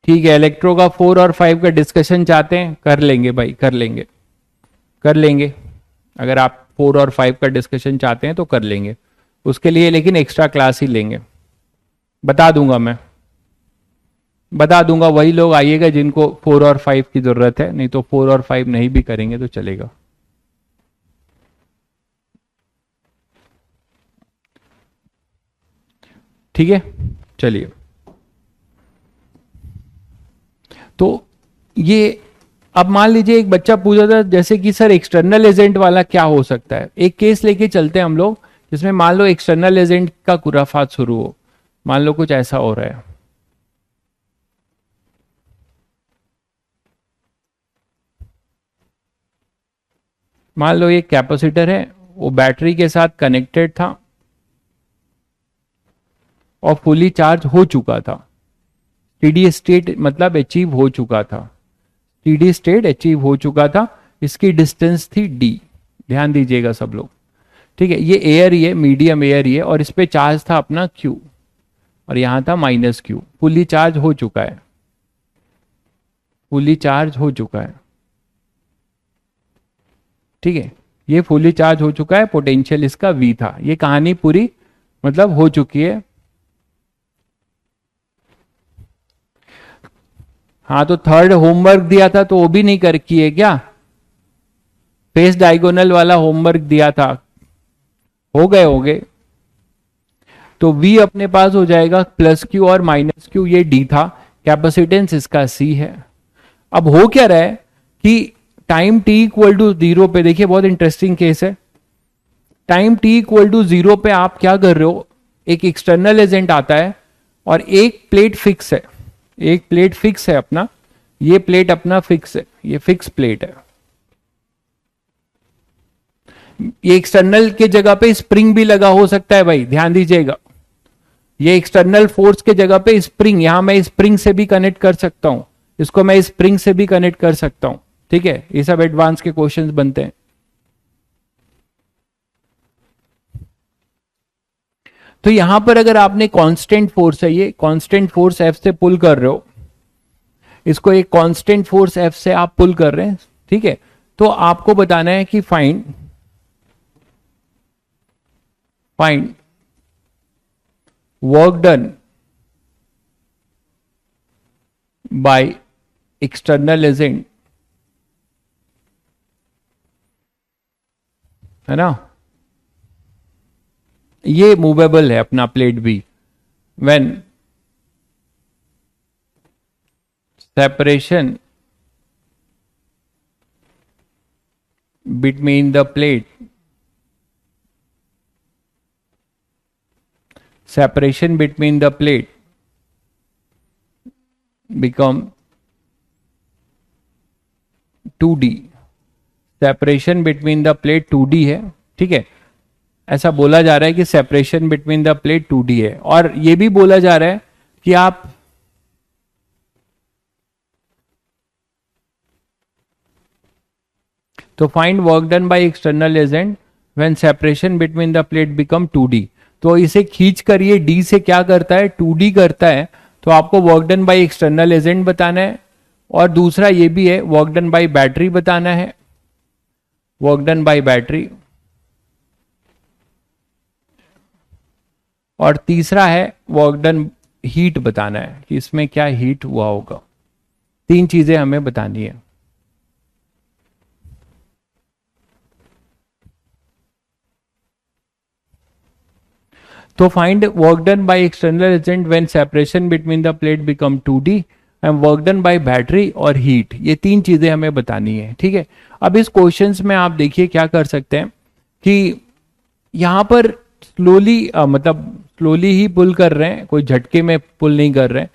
ठीक है, इलेक्ट्रो का 4 और 5 का डिस्कशन चाहते हैं, कर लेंगे भाई, कर लेंगे, कर लेंगे। अगर आप 4 और 5 का डिस्कशन चाहते हैं तो कर लेंगे। उसके लिए लेकिन एक्स्ट्रा क्लास ही लेंगे। बता दूंगा, मैं बता दूंगा। वही लोग आइएगा जिनको 4 और 5 की जरूरत है, नहीं तो 4 और 5 नहीं भी करेंगे तो चलेगा। ठीक है, चलिए। तो ये अब मान लीजिए एक बच्चा पूछा था जैसे कि सर एक्सटर्नल एजेंट वाला क्या हो सकता है। एक केस लेके चलते हैं हम लोग जिसमें मान लो एक्सटर्नल एजेंट का खुराफात शुरू हो। मान लो कुछ ऐसा हो रहा है, मान लो ये कैपेसिटर है, वो बैटरी के साथ कनेक्टेड था और फुली चार्ज हो चुका था। टीडी स्टेट मतलब अचीव हो चुका था, टीडी स्टेट अचीव हो चुका था। इसकी डिस्टेंस थी d। ध्यान दीजिएगा सब लोग। ठीक है, ये एयर ही है, मीडियम एयर ही है, और इस पे चार्ज था अपना Q और यहां था -Q। फुली चार्ज हो चुका है, फुली चार्ज हो चुका है। ठीक है, ये फुली चार्ज हो चुका है, पोटेंशियल इसका V था। ये कहानी पूरी मतलब हो चुकी है। हाँ, तो थर्ड होमवर्क दिया था तो वो भी नहीं कर किए क्या? फेस डायगोनल वाला होमवर्क दिया था, हो गए होंगे। तो V अपने पास हो जाएगा +Q और -Q, ये D था। कैपेसिटेंस इसका C है। अब हो क्या रहा है कि टाइम t इक्वल टू 0 पे, देखिए बहुत इंटरेस्टिंग केस है। टाइम t इक्वल टू 0 पे आप क्या कर रहे हो, एक एक्सटर्नल एजेंट आता है और एक प्लेट फिक्स है, एक प्लेट फिक्स है अपना, ये प्लेट अपना फिक्स है, ये फिक्स प्लेट है। ये एक्सटर्नल के जगह पे स्प्रिंग भी लगा हो सकता है भाई, ध्यान दीजिएगा। ये एक्सटर्नल फोर्स के जगह पे स्प्रिंग, यहां मैं स्प्रिंग से भी कनेक्ट कर सकता हूं, इसको मैं स्प्रिंग से भी कनेक्ट कर सकता हूं। ठीक है, ये सब एडवांस के क्वेश्चंस बनते हैं। तो यहां पर अगर आपने कांस्टेंट फोर्स है, ये कांस्टेंट फोर्स F से पुल कर रहे हो, इसको एक कांस्टेंट फोर्स F से आप पुल कर रहे हैं। ठीक है, तो आपको बताना है कि find work done by external agent, है ना। ये मूवेबल है अपना प्लेट भी। When separation between the plate, separation between the plate become 2D, separation between the plate 2D है, ठीक है। ऐसा बोला जा रहा है कि separation between the plate 2D है, और ये भी बोला जा रहा है कि आप तो find work done by external agent when separation between the plate become 2D। तो इसे खींच कर ये D से क्या करता है, 2D करता है। तो आपको work done by external agent बताना है, और दूसरा ये भी है वर्क डन बाय बैटरी बताना है, वर्क डन बाय बैटरी, और तीसरा है वर्क डन हीट बताना है कि इसमें क्या हीट हुआ होगा। 3 चीजें हमें बतानी है। तो find work done by external agent when separation between the plate become 2D and work done by battery और हीट, ये 3 चीजें हमें बतानी है, ठीक है। अब इस क्वेश्चंस में आप देखिए क्या कर सकते हैं कि यहां पर स्लोली मतलब स्लोली ही पुल कर रहे हैं, कोई झटके में पुल नहीं कर रहे हैं।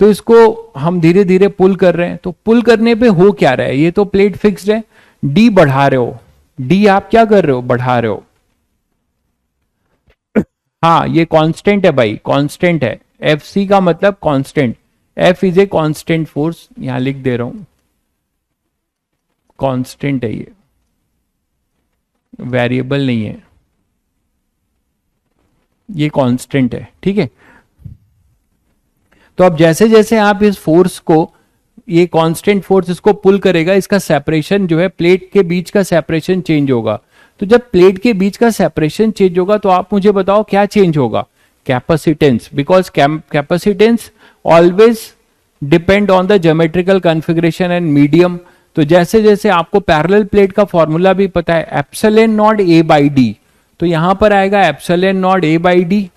तो इसको हम धीरे धीरे पुल कर रहे हैं। तो पुल करने पे हो क्या रहा है, ये तो प्लेट फिक्स्ड है, डी बढ़ा रहे हो, डी आप क्या कर रहे हो, बढ़ा रहे हो। हाँ ये कांस्टेंट है भाई, कांस्टेंट है, एफ सी का मतलब constant, F is a constant force, यहां लिख दे रहा हूं, कांस्टेंट है ये, वेरिएबल नहीं है, ये कांस्टेंट है, ठीक है। तो अब जैसे जैसे आप इस फोर्स को, ये कांस्टेंट फोर्स इसको पुल करेगा, इसका सेपरेशन जो है प्लेट के बीच का सेपरेशन चेंज होगा। तो जब प्लेट के बीच का सेपरेशन चेंज होगा तो आप मुझे बताओ क्या चेंज होगा, capacitance, because capacitance always depend on the geometrical configuration and medium. तो जैसे जैसे आपको पैरेलल प्लेट का फॉर्मूला भी पता है, epsilon naught A by D, तो यहां पर आएगा epsilon naught A by D,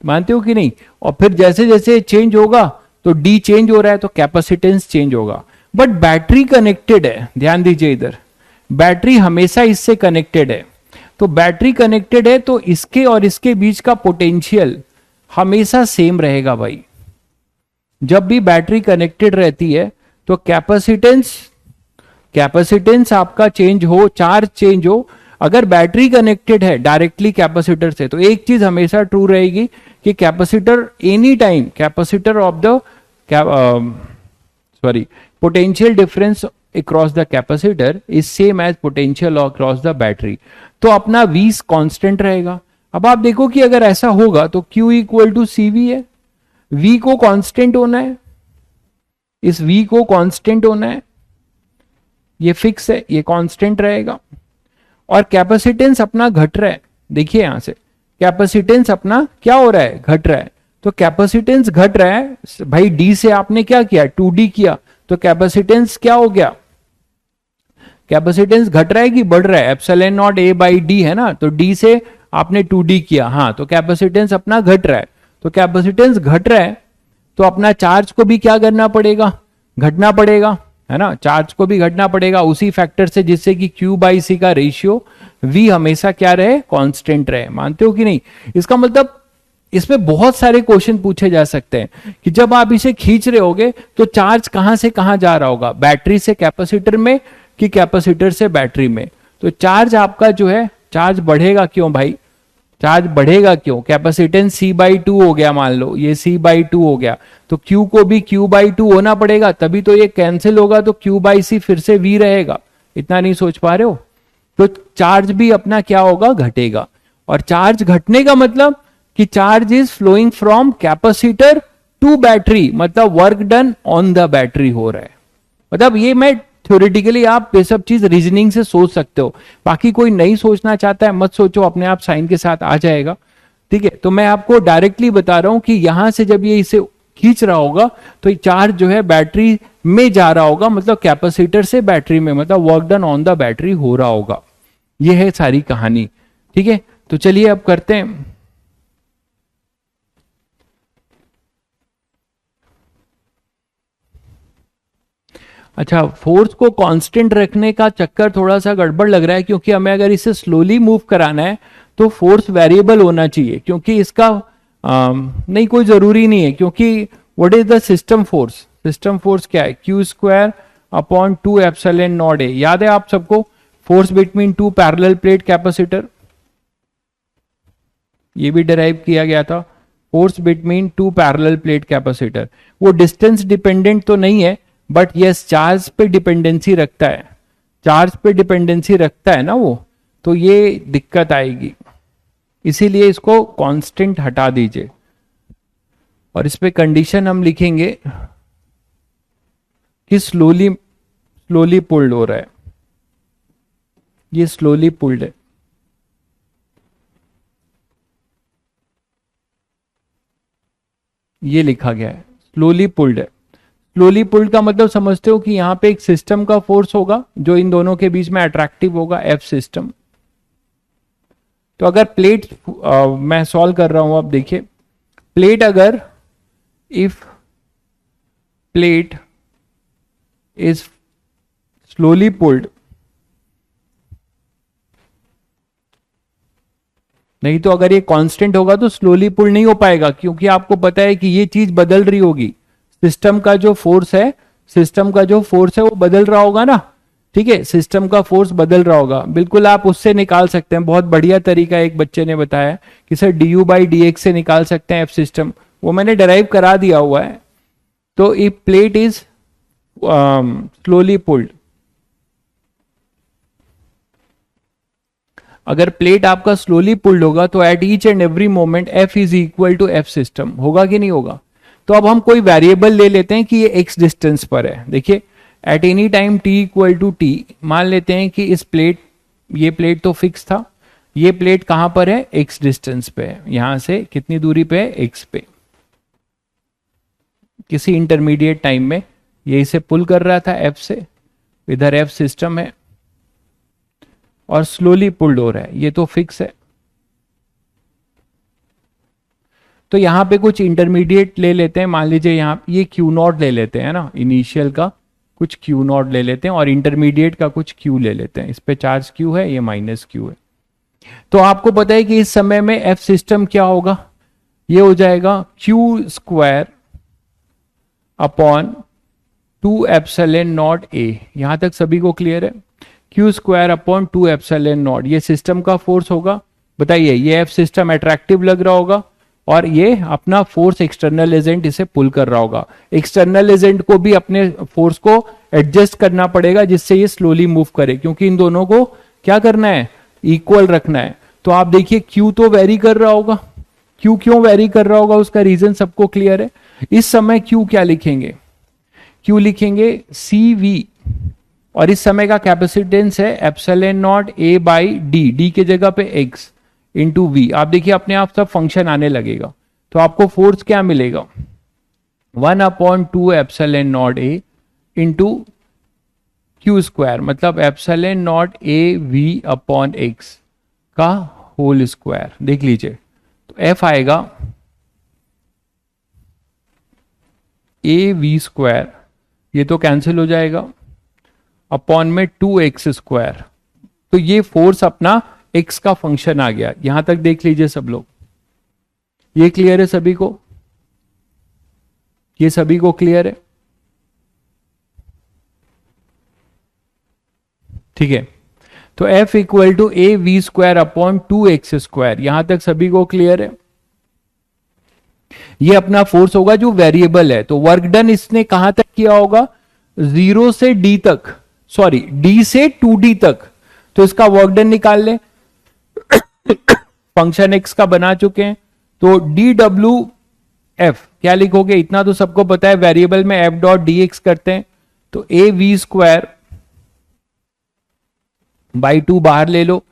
मानते हो कि नहीं। और फिर जैसे जैसे चेंज होगा तो डी चेंज हो रहा है तो कैपेसिटेंस चेंज होगा। बट बैटरी कनेक्टेड है, ध्यान दीजिए इधर, बैटरी हमेशा इससे कनेक्टेड है। तो बैटरी कनेक्टेड है तो इसके और इसके बीच का पोटेंशियल हमेशा सेम रहेगा भाई। जब भी बैटरी कनेक्टेड रहती है तो कैपेसिटेंस आपका चेंज हो, चार्ज चेंज हो। अगर बैटरी कनेक्टेड है डायरेक्टली कैपेसिटर से तो एक चीज हमेशा ट्रू रहेगी कि capacitor any time, capacitor of the potential difference across the capacitor is same as potential across the battery. तो अपना V कांस्टेंट रहेगा। अब आप देखो कि अगर ऐसा होगा तो Q इक्वल टू CV है, V को कांस्टेंट होना है, इस V को कांस्टेंट होना है, ये फिक्स है, ये कांस्टेंट रहेगा। और कैपेसिटेंस अपना घट रहा है, देखिए यहां से कैपेसिटेंस अपना क्या हो रहा है, घट रहा है। तो कैपेसिटेंस घट रहा है भाई, डी से आपने क्या किया, 2D किया, तो कैपेसिटेंस क्या हो गया, कैपेसिटेंस घट रहा है कि बढ़ रहा है, epsilon naught A by D है ना, तो डी से आपने 2D किया, हाँ, तो कैपेसिटेंस अपना घट रहा है। तो कैपेसिटेंस घट रहा है तो अपना चार्ज को भी क्या करना पड़ेगा, घटना पड़ेगा, है ना, चार्ज को भी घटना पड़ेगा उसी फैक्टर से जिससे कि Q बाई सी का रेशियो V हमेशा क्या रहे, कांस्टेंट रहे। मानते हो कि नहीं। इसका मतलब इसमें बहुत सारे क्वेश्चन पूछे जा सकते हैं कि जब आप इसे खींच रहे होगे तो चार्ज कहां से कहां जा रहा होगा, बैटरी से कैपेसिटर में कि कैपेसिटर से बैटरी में। तो चार्ज आपका जो है, चार्ज बढ़ेगा क्यों भाई, चार्ज बढ़ेगा क्यों, कैपेसिटेंस C/2 हो गया, मान लो ये C/2 हो गया, तो Q को भी Q/2 होना पड़ेगा, तभी तो ये कैंसिल होगा, तो Q/C फिर से V रहेगा। इतना नहीं सोच पा रहे हो। तो चार्ज भी अपना क्या होगा, घटेगा। और चार्ज घटने का मतलब कि charge is flowing from capacitor to battery, मतलब work done on the battery हो रहा है। मतलब ये मैं थ्योरेटिकली, आप ये सब चीज रीजनिंग से सोच सकते हो, बाकी कोई नहीं सोचना चाहता है मत सोचो, अपने आप साइन के साथ आ जाएगा, ठीक है। तो मैं आपको डायरेक्टली बता रहा हूं कि यहां से जब ये इसे खींच रहा होगा तो चार्ज जो है बैटरी में जा रहा होगा, मतलब कैपेसिटर से बैटरी में, मतलब work done on the battery हो रहा होगा। ये है सारी कहानी, ठीक है। तो चलिए अब करते हैं। अच्छा, फोर्स को कांस्टेंट रखने का चक्कर थोड़ा सा गड़बड़ लग रहा है, क्योंकि हमें अगर इसे स्लोली मूव कराना है तो फोर्स वेरिएबल होना चाहिए, क्योंकि इसका नहीं, कोई जरूरी नहीं है, क्योंकि what is the system force? System force क्या है? Q square upon 2 epsilon naught ए। याद है आप सबको? Force between two parallel plate capacitor, ये भी डिराइव किया गया था। Force between two parallel plate capacitor, वो डिस्टेंस डिपेंडेंट तो नहीं है, बट यस चार्ज पे डिपेंडेंसी रखता है, चार्ज पे डिपेंडेंसी रखता है ना वो, तो ये दिक्कत आएगी, इसीलिए इसको कांस्टेंट हटा दीजिए। और इस पे कंडीशन हम लिखेंगे कि स्लोली स्लोली पुल्ड हो रहा है, ये स्लोली पुल्ड है। ये लिखा गया है स्लोली पुल्ड है। स्लोली पुल्ड का मतलब समझते हो कि यहां पे एक सिस्टम का फोर्स होगा जो इन दोनों के बीच में अट्रैक्टिव होगा, एफ सिस्टम। तो अगर प्लेट मैं सॉल्व कर रहा हूं, अब देखिए, प्लेट अगर if plate is slowly pulled, नहीं तो अगर ये कांस्टेंट होगा तो स्लोली पुल नहीं हो पाएगा, क्योंकि आपको पता है कि ये चीज बदल रही होगी, सिस्टम का जो फोर्स है, सिस्टम का जो फोर्स है वो बदल रहा होगा ना, ठीक है, सिस्टम का फोर्स बदल रहा होगा। बिल्कुल आप उससे निकाल सकते हैं, बहुत बढ़िया तरीका एक बच्चे ने बताया कि sir D by D x से निकाल सकते हैं एफ सिस्टम, वो मैंने डिराइव करा दिया हुआ है। तो if plate is slowly pulled, अगर प्लेट आपका स्लोली पुल्ड होगा तो at each and every moment F is equal to F system, होगा कि नहीं होगा? तो अब हम कोई वेरिएबल ले लेते हैं कि ये एक्स डिस्टेंस पर है। देखिए, at any time T equal to T, मान लेते हैं कि इस प्लेट, ये प्लेट तो फिक्स था, ये प्लेट कहां पर है? एक्स डिस्टेंस पे है, यहां से कितनी दूरी पे है? एक्स पे। किसी इंटरमीडिएट टाइम में ये इसे पुल कर रहा था एफ से, इधर एफ सिस्टम है और स्लोली पुल्ड हो रहा है, ये तो फिक्स है। तो यहां पे कुछ इंटरमीडिएट ले लेते हैं, मान लीजिए यहां ये क्यू नॉट ले लेते हैं ना, इनिशियल का कुछ क्यू नॉट ले लेते हैं और इंटरमीडिएट का कुछ क्यू ले लेते हैं, इस पे चार्ज क्यू है, ये माइनस क्यू है। तो आपको पता है कि इस समय में एफ सिस्टम क्या होगा? ये हो जाएगा Q square upon 2 epsilon naught ए। यहां तक सभी को क्लियर है? Q square upon 2 epsilon not, ये सिस्टम का फोर्स होगा। बताइए, ये एफ सिस्टम अट्रैक्टिव लग रहा होगा और ये अपना फोर्स एक्सटर्नल एजेंट इसे पुल कर रहा होगा। एक्सटर्नल एजेंट को भी अपने फोर्स को एडजस्ट करना पड़ेगा जिससे ये स्लोली मूव करे, क्योंकि इन दोनों को क्या करना है? इक्वल रखना है। तो आप देखिए क्यू तो वेरी कर रहा होगा, क्यू क्यों वेरी कर रहा होगा उसका रीजन सबको क्लियर है। इस समय क्यू क्या लिखेंगे? क्यू लिखेंगे सी वी, और इस समय का कैपेसिटेंस है epsilon naught A by D, D के जगह पे एक्स इंटू वी। आप देखिए अपने आप सब फंक्शन आने लगेगा, तो आपको फोर्स क्या मिलेगा? 1/2 epsilon naught A into Q square, मतलब epsilon naught A V upon X का होल स्क्वायर। देख लीजिए, तो एफ आएगा ए वी स्क्वायर, ये तो कैंसिल हो जाएगा, अपॉन में 2x स्क्वायर। तो ये फोर्स अपना x का फंक्शन आ गया। यहां तक देख लीजिए सब लोग, ये क्लियर है सभी को? ये सभी को क्लियर है? ठीक है, तो F equal to A V square upon 2x square, यहां तक सभी को क्लियर है? ये अपना फोर्स होगा जो वेरिएबल है। तो वर्क डन इसने कहां तक किया होगा? 0 से d तक, सॉरी d से 2d तक। तो इसका वर्क डन निकाल लें, फंक्शन x का बना चुके हैं, तो डी डब्ल्यू एफ क्या लिखोगे? इतना तो सबको पता है, वेरिएबल में एफ डॉट डी एक्स करते हैं, तो ए वी स्क्वायर बाई 2 बाहर ले लो,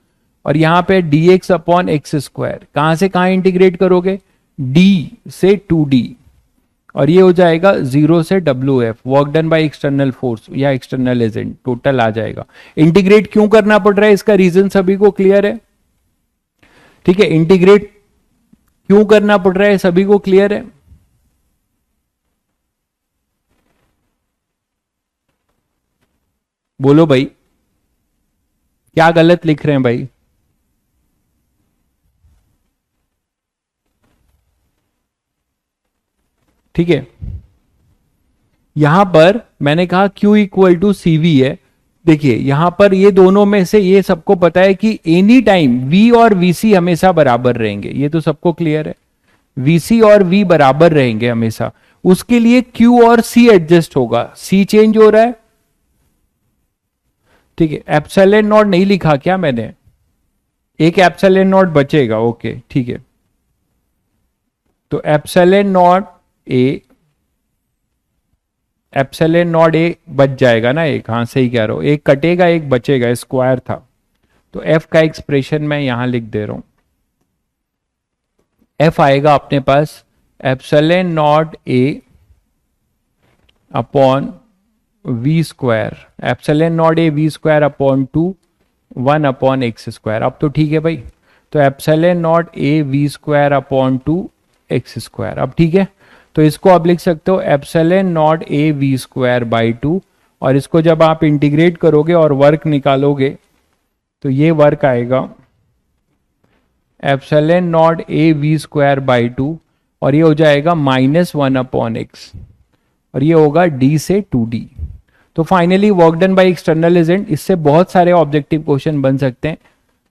और यहां पे D x upon X square, कहां से कहां इंटीग्रेट करोगे? d से 2d, और ये हो जाएगा 0 से W F, work done by external force या एक्सटर्नल एजेंट, टोटल आ जाएगा। इंटीग्रेट क्यों करना पड़ रहा है इसका रीजन सभी को क्लियर है? ठीक है, इंटीग्रेट क्यों करना पड़ रहा है सभी को क्लियर है? बोलो भाई, क्या गलत लिख रहे हैं भाई? ठीक है, यहां पर मैंने कहा Q equal to C V है। देखिए यहां पर ये दोनों में से ये सबको पता है कि एनी टाइम V और VC हमेशा बराबर रहेंगे, ये तो सबको क्लियर है। VC और V बराबर रहेंगे हमेशा, उसके लिए Q और C एडजस्ट होगा। C चेंज हो रहा है, ठीक है। एप्सिलॉन नॉट नहीं लिखा क्या मैंने? एक एप्सिलॉन नॉट बचेगा, ओके ठीक है। तो एप्सिलॉन नॉट ए, एप्सिलॉन नॉट ए बच जाएगा ना एक, हाँ सही कह रहा हूं, एक कटेगा एक बचेगा, स्क्वायर था। तो एफ का एक्सप्रेशन मैं यहां लिख दे रहा हूं। एफ आएगा अपने पास epsilon naught A upon V square, epsilon naught A V square upon 2 1 upon X square. अब तो ठीक है भाई। तो epsilon naught A V square upon 2 X square, अब ठीक है। तो इसको आप लिख सकते हो epsilon naught A V square by 2, और इसको जब आप इंटीग्रेट करोगे और वर्क निकालोगे तो ये वर्क आएगा epsilon naught A V square by 2, और ये हो जाएगा -1 अपॉन एक्स, और ये होगा d से 2d। तो finally work done by external agent, इससे बहुत सारे ऑब्जेक्टिव क्वेश्चन बन सकते हैं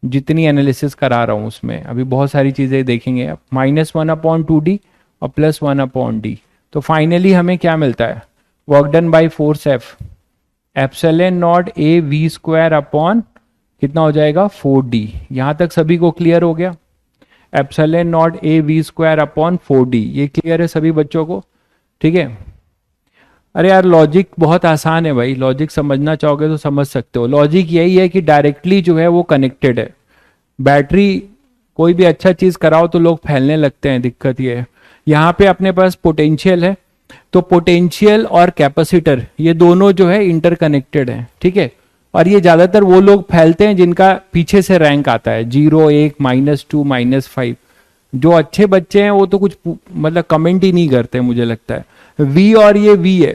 जितनी एनालिसिस करा रहा हूं उसमें। अभी बहुत सारी चीजें देखेंगे आप, -1 अपॉन 2d और +1 अपॉन डी। तो फाइनली हमें क्या मिलता है? Work done by force F epsilon naught A V square upon कितना हो जाएगा 4d। यहां तक सभी को क्लियर हो गया? Epsilon naught A V square upon 4d, ये क्लियर है सभी बच्चों को? ठीक है। अरे यार लॉजिक बहुत आसान है भाई, लॉजिक समझना चाहोगे तो समझ सकते हो। लॉजिक यही है कि डायरेक्टली जो है वो कनेक्टेड है। बैटरी कोई भी अच्छा चीज कराओ तो लोग फैलने लगते हैं, दिक्कत ये है। यहाँ पे अपने पास पोटेंशियल है, तो पोटेंशियल और कैपेसिटर ये दोनों जो है इंटरकनेक्टेड हैं, ठीक है। और ये ज्यादातर वो लोग फैलते हैं जिनका पीछे से रैंक आता है 0 1 -2 -5। जो अच्छे बच्चे हैं वो तो कुछ मतलब कमेंट ही नहीं करते मुझे लगता है। V और ये V है,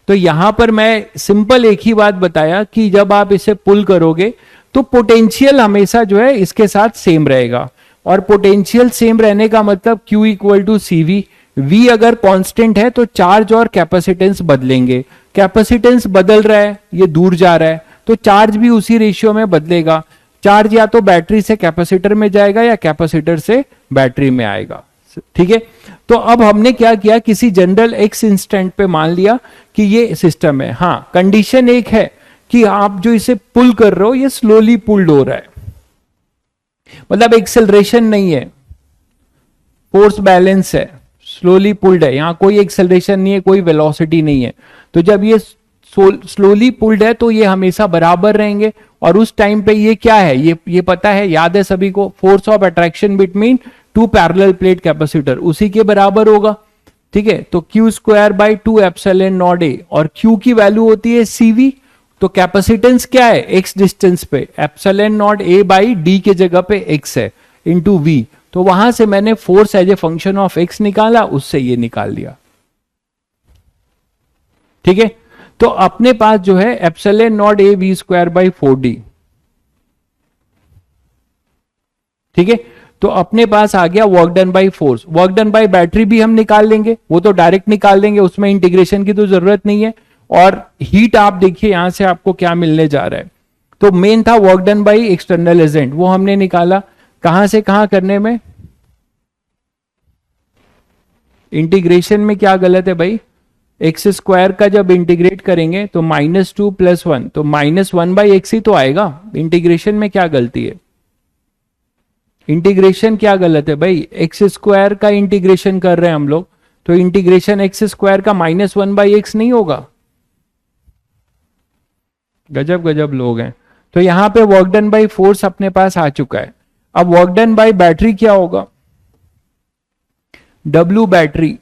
तो यहां पर मैं सिंपल एक ही बात बताया कि जब आप इसे पुल करोगे तो पोटेंशियल हमेशा जो है इसके साथ सेम रहेगा, और पोटेंशियल सेम रहने का मतलब Q equal to C V. V अगर कांस्टेंट है तो चार्ज और कैपेसिटेंस बदलेंगे, कैपेसिटेंस बदल रहा है, ये दूर जा रहा है, तो चार्ज भी उसी रेशियो में बदलेगा। चार्ज या तो बैटरी से कैपेसिटर में जाएगा या कैपेसिटर से बैटरी में आएगा, ठीक है। तो अब हमने क्या किया, किसी जनरल एक्स इंस्टेंट पे मान लिया कि ये सिस्टम है। हाँ, कंडीशन एक है कि आप जो इसे पुल कर रहे हो ये स्लोली पुल्ड हो रहा है, मतलब एक्सेलरेशन नहीं है, फोर्स बैलेंस है, स्लोली पुल्ड है, यहां कोई एक्सेलरेशन नहीं है, कोई वेलोसिटी नहीं है। तो जब ये स्लोली पुल्ड है तो ये हमेशा बराबर रहेंगे, और उस टाइम पे ये क्या है, ये पता है, याद है सभी को, force of attraction between two parallel plate capacitor उसी के बराबर होगा, ठीक है। तो Q square by 2 epsilon naught ए, और Q की वैल्यू होती है CV। तो कैपेसिटेंस क्या है, x डिस्टेंस पे epsilon naught A by D के जगह पे x है इंटू V। तो वहां से मैंने force as a function of x निकाला, उससे ये निकाल लिया, ठीक है। तो अपने पास जो है epsilon naught A V square by 4d, ठीक है। तो अपने पास आ गया work done by force. Work done by battery भी हम निकाल लेंगे, वो तो डायरेक्ट निकाल लेंगे, उसमें इंटीग्रेशन की तो जरूरत नहीं है। और हीट आप देखिए यहां से आपको क्या मिलने जा रहा है। तो मेन था work done by external agent, वो हमने निकाला। कहां से कहां करने में, इंटीग्रेशन में क्या गलत है भाई, एक्स स्क्वायर का जब इंटीग्रेट करेंगे तो -2 + 1, तो -1/x ही तो आएगा। इंटीग्रेशन में क्या गलती है, इंटीग्रेशन क्या गलत है भाई, एक्स स्क्वायर का इंटीग्रेशन कर रहे हैं हम लोग, तो इंटीग्रेशन एक्स स्क्वायर का -1/x नहीं होगा। गजब गजब लोग हैं। तो यहां पे वर्क डन बाई फोर्स अपने पास आ चुका है। अब वर्क डन बाई बैटरी क्या होगा, W बैटरी,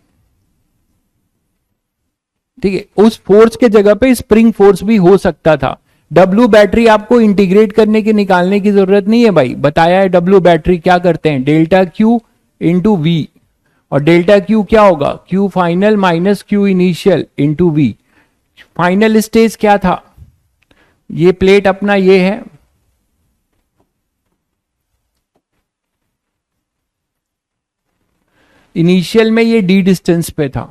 ठीक है। उस फोर्स के जगह पे स्प्रिंग फोर्स भी हो सकता था। W बैटरी आपको इंटीग्रेट करने की निकालने की जरूरत नहीं है भाई, बताया है। W बैटरी क्या करते हैं, डेल्टा Q इंटू V, और डेल्टा Q क्या होगा, Q final minus Q initial into V। Final stage क्या था, ये प्लेट अपना ये है, इनिशियल में ये डी डिस्टेंस पे था,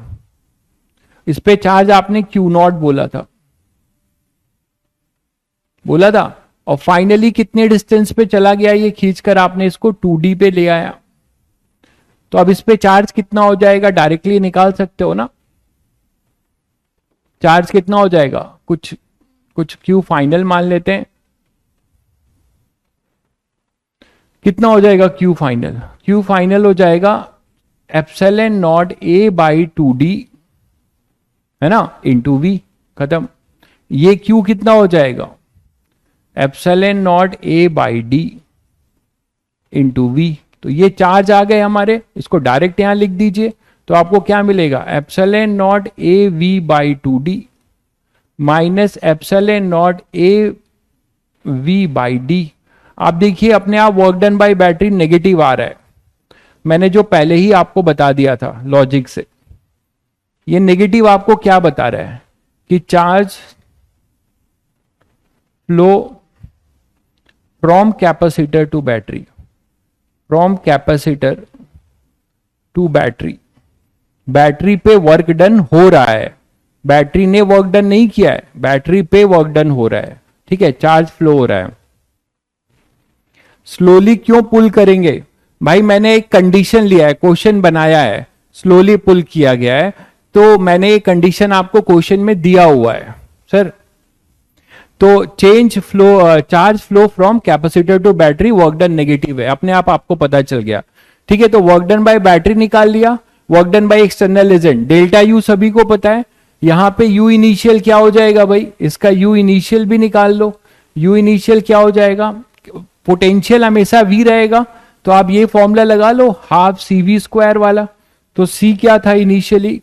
इस पे चार्ज आपने क्यू नॉट बोला था और फाइनली कितने डिस्टेंस पे चला गया, ये खींचकर आपने इसको 2D पे ले आया। तो अब इस पे चार्ज कितना हो जाएगा डायरेक्टली निकाल सकते हो ना, चार्ज कितना हो जाएगा, कुछ क्यू फाइनल मान लेते हैं, कितना हो जाएगा क्यू फाइनल, क्यू फाइनल हो जाएगा epsilon naught A by 2D, है ना, इंटू वी, खत्म। ये क्यू कितना हो जाएगा, epsilon naught A by D into V. तो ये चार्ज आ गए हमारे, इसको डायरेक्ट यहां लिख दीजिए, तो आपको क्या मिलेगा, epsilon naught A V by 2D minus epsilon naught A V by D. आप देखिए अपने आप work done by battery negative आ रहा है, मैंने जो पहले ही आपको बता दिया था लॉजिक से। ये नेगेटिव आपको क्या बता रहा है कि charge flow from capacitor to battery, from capacitor to battery, battery पे वर्क डन हो रहा है, बैटरी ने वर्क डन नहीं किया है, बैटरी पे वर्क डन हो रहा है, ठीक है, चार्ज फ्लो हो रहा है। स्लोली क्यों पुल करेंगे भाई, मैंने एक कंडीशन लिया है, क्वेश्चन बनाया है, स्लोली पुल किया गया है, तो मैंने एक कंडीशन आपको क्वेश्चन में दिया हुआ है सर। तो change flow, charge flow from capacitor to battery, work done negative है, अपने आप आपको पता चल गया, ठीक है। तो वर्क डन बाय बैटरी निकाल लिया, work done by external agent delta U सभी को पता है, यहां पे यू इनिशियल क्या हो जाएगा भाई, इसका यू इनिशियल भी निकाल लो, यू इनिशियल क्या हो जाएगा, पोटेंशियल हमेशा वी रहेगा, तो आप ये फॉर्मूला लगा लो हाफ सी वी स्क्वायर वाला। तो सी क्या था initially,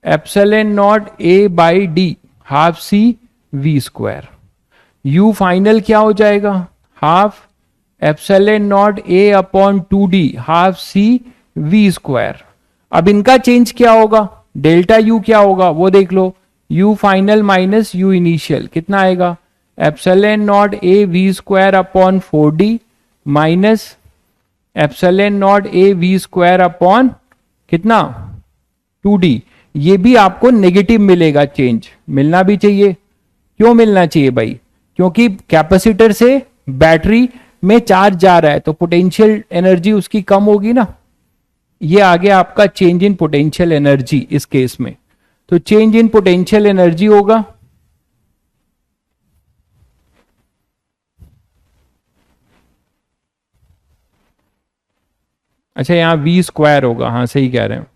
epsilon naught A by D half C V square, U final क्या हो जाएगा, half epsilon naught A upon 2D half C V square. अब इनका चेंज क्या होगा, डेल्टा यू क्या होगा वो देख लो, U final minus U initial कितना आएगा, epsilon naught A V square upon 4D minus epsilon naught A V square upon कितना 2D। ये भी आपको नेगेटिव मिलेगा, चेंज मिलना भी चाहिए, क्यों मिलना चाहिए भाई, क्योंकि कैपेसिटर से बैटरी में चार्ज जा रहा है तो पोटेंशियल एनर्जी उसकी कम होगी ना, ये आ गया आपका चेंज इन पोटेंशियल एनर्जी इस केस में। तो चेंज इन पोटेंशियल एनर्जी होगा अच्छा यहां वी स्क्वायर होगा, हाँ सही कह रहे हैं,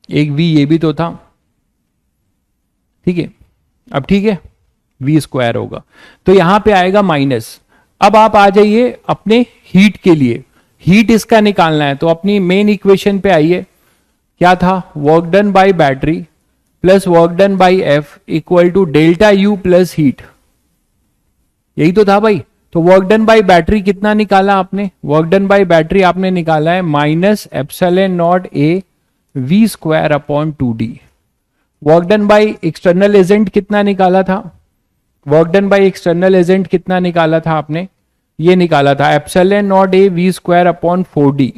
एक वी ये भी तो था, ठीक है, अब ठीक है वी स्क्वायर होगा, तो यहां पे आएगा माइनस। अब आप आ जाइए अपने हीट के लिए, हीट इसका निकालना है, तो अपनी मेन इक्वेशन पे आइए, क्या था, work done by battery plus work done by F equal to delta U plus heat, यही तो था भाई। तो वर्क डन बाय बैटरी कितना निकाला आपने, वर्क डन बाय बैटरी आपने निकाला है minus epsilon naught A V square upon 2D। Work done by external agent कितना निकाला था, work done by external agent कितना निकाला था आपने, ये निकाला था epsilon naught A V square upon 4D,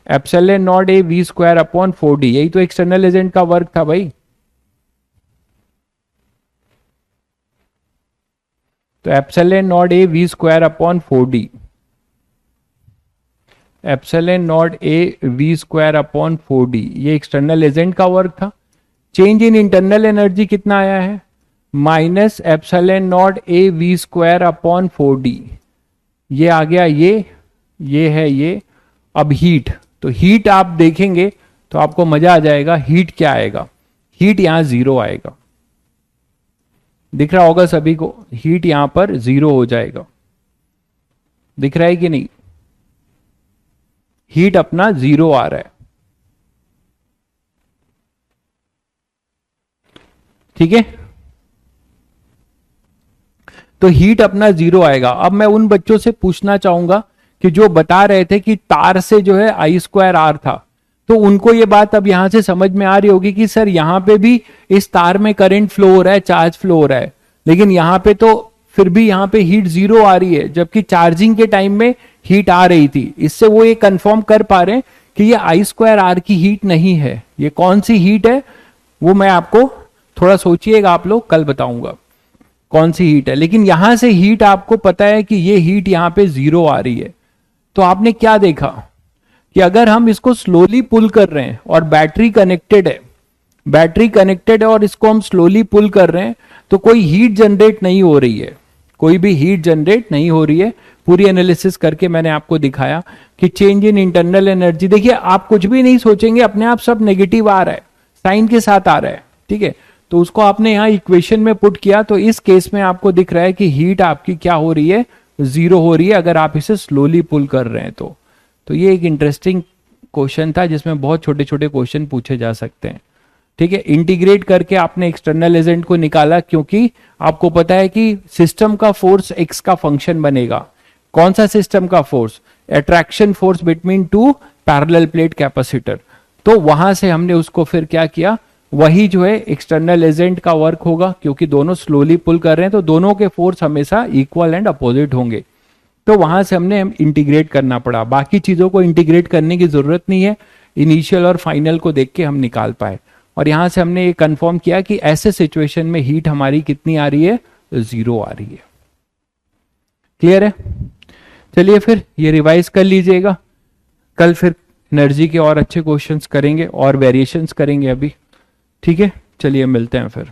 epsilon naught A V square upon 4D, यही तो एक्सटर्नल एजेंट का वर्क था भाई। तो epsilon naught A V square upon 4D, epsilon naught A V square upon 4D, ये external agent का work था। Change in internal energy कितना आया है, minus epsilon naught A V square upon 4D, ये आ गया ये है ये। अब हीट, तो हीट आप देखेंगे तो आपको मजा आ जाएगा, हीट क्या आएगा, हीट यहां 0 आएगा, दिख रहा होगा सभी को, हीट यहां पर 0 हो जाएगा, दिख रहा है कि नहीं, हीट अपना 0 आ रहा है, ठीक है। तो हीट अपना 0 आएगा। अब मैं उन बच्चों से पूछना चाहूंगा कि जो बता रहे थे कि तार से जो है I स्क्वायर आर था, तो उनको ये बात अब यहां से समझ में आ रही होगी कि सर यहां पे भी इस तार में करंट फ्लो हो रहा है, चार्ज फ्लो हो रहा है, लेकिन यहां पे तो फिर भी यहां पे हीट जीरो आ रही है, जबकि चार्जिंग के टाइम में हीट आ रही थी। इससे वो ये कंफर्म कर पा रहे हैं कि ये I²R की हीट नहीं है। ये कौन सी हीट है वो मैं आपको थोड़ा सोचिएगा, आप लोग कल बताऊंगा कौन सी हीट है। लेकिन यहां से हीट आपको पता है कि ये हीट यहां पे जीरो आ रही है। तो आपने क्या देखा कि अगर हम इसको स्लोली पुल कर रहे हैं और बैटरी कनेक्टेड है, बैटरी कनेक्टेड है और इसको हम स्लोली पुल कर रहे हैं, तो कोई हीट जनरेट नहीं हो रही है, कोई भी हीट जनरेट नहीं हो रही है। पूरी एनालिसिस करके मैंने आपको दिखाया कि चेंज इन इंटरनल एनर्जी, देखिए आप कुछ भी नहीं सोचेंगे, अपने आप सब नेगेटिव आ रहा है, साइन के साथ आ रहा है, ठीक है। तो उसको आपने यहाँ इक्वेशन में पुट किया, तो इस केस में आपको दिख रहा है कि हीट आपकी क्या हो रही है, जीरो हो रही है, अगर आप इसे स्लोली पुल कर रहे हैं तो ये एक इंटरेस्टिंग क्वेश्चन था जिसमें बहुत छोटे छोटे क्वेश्चन पूछे जा सकते हैं, ठीक है। इंटीग्रेट करके आपने एक्सटर्नल एजेंट को निकाला, क्योंकि आपको पता है कि सिस्टम का फोर्स एक्स का फंक्शन बनेगा। कौन सा सिस्टम का force? Attraction force between two parallel plate capacitor. तो वहां से हमने उसको फिर क्या किया, वही जो है एक्सटर्नल एजेंट का वर्क होगा, क्योंकि दोनों स्लोली पुल कर रहे हैं तो दोनों के फोर्स हमेशा इक्वल एंड अपोजिट होंगे। तो वहां से हमने इंटीग्रेट करना पड़ा, बाकी चीजों को इंटीग्रेट करने की जरूरत नहीं है, इनिशियल और फाइनल को देख के हम निकाल पाए। और यहां से हमने ये कंफर्म किया कि ऐसे सिचुएशन में हीट हमारी कितनी आ रही है, जीरो आ रही है। क्लियर है? चलिए फिर ये रिवाइज कर लीजिएगा, कल फिर एनर्जी के और अच्छे क्वेश्चंस करेंगे और वेरिएशंस करेंगे अभी, ठीक है। चलिए मिलते हैं फिर।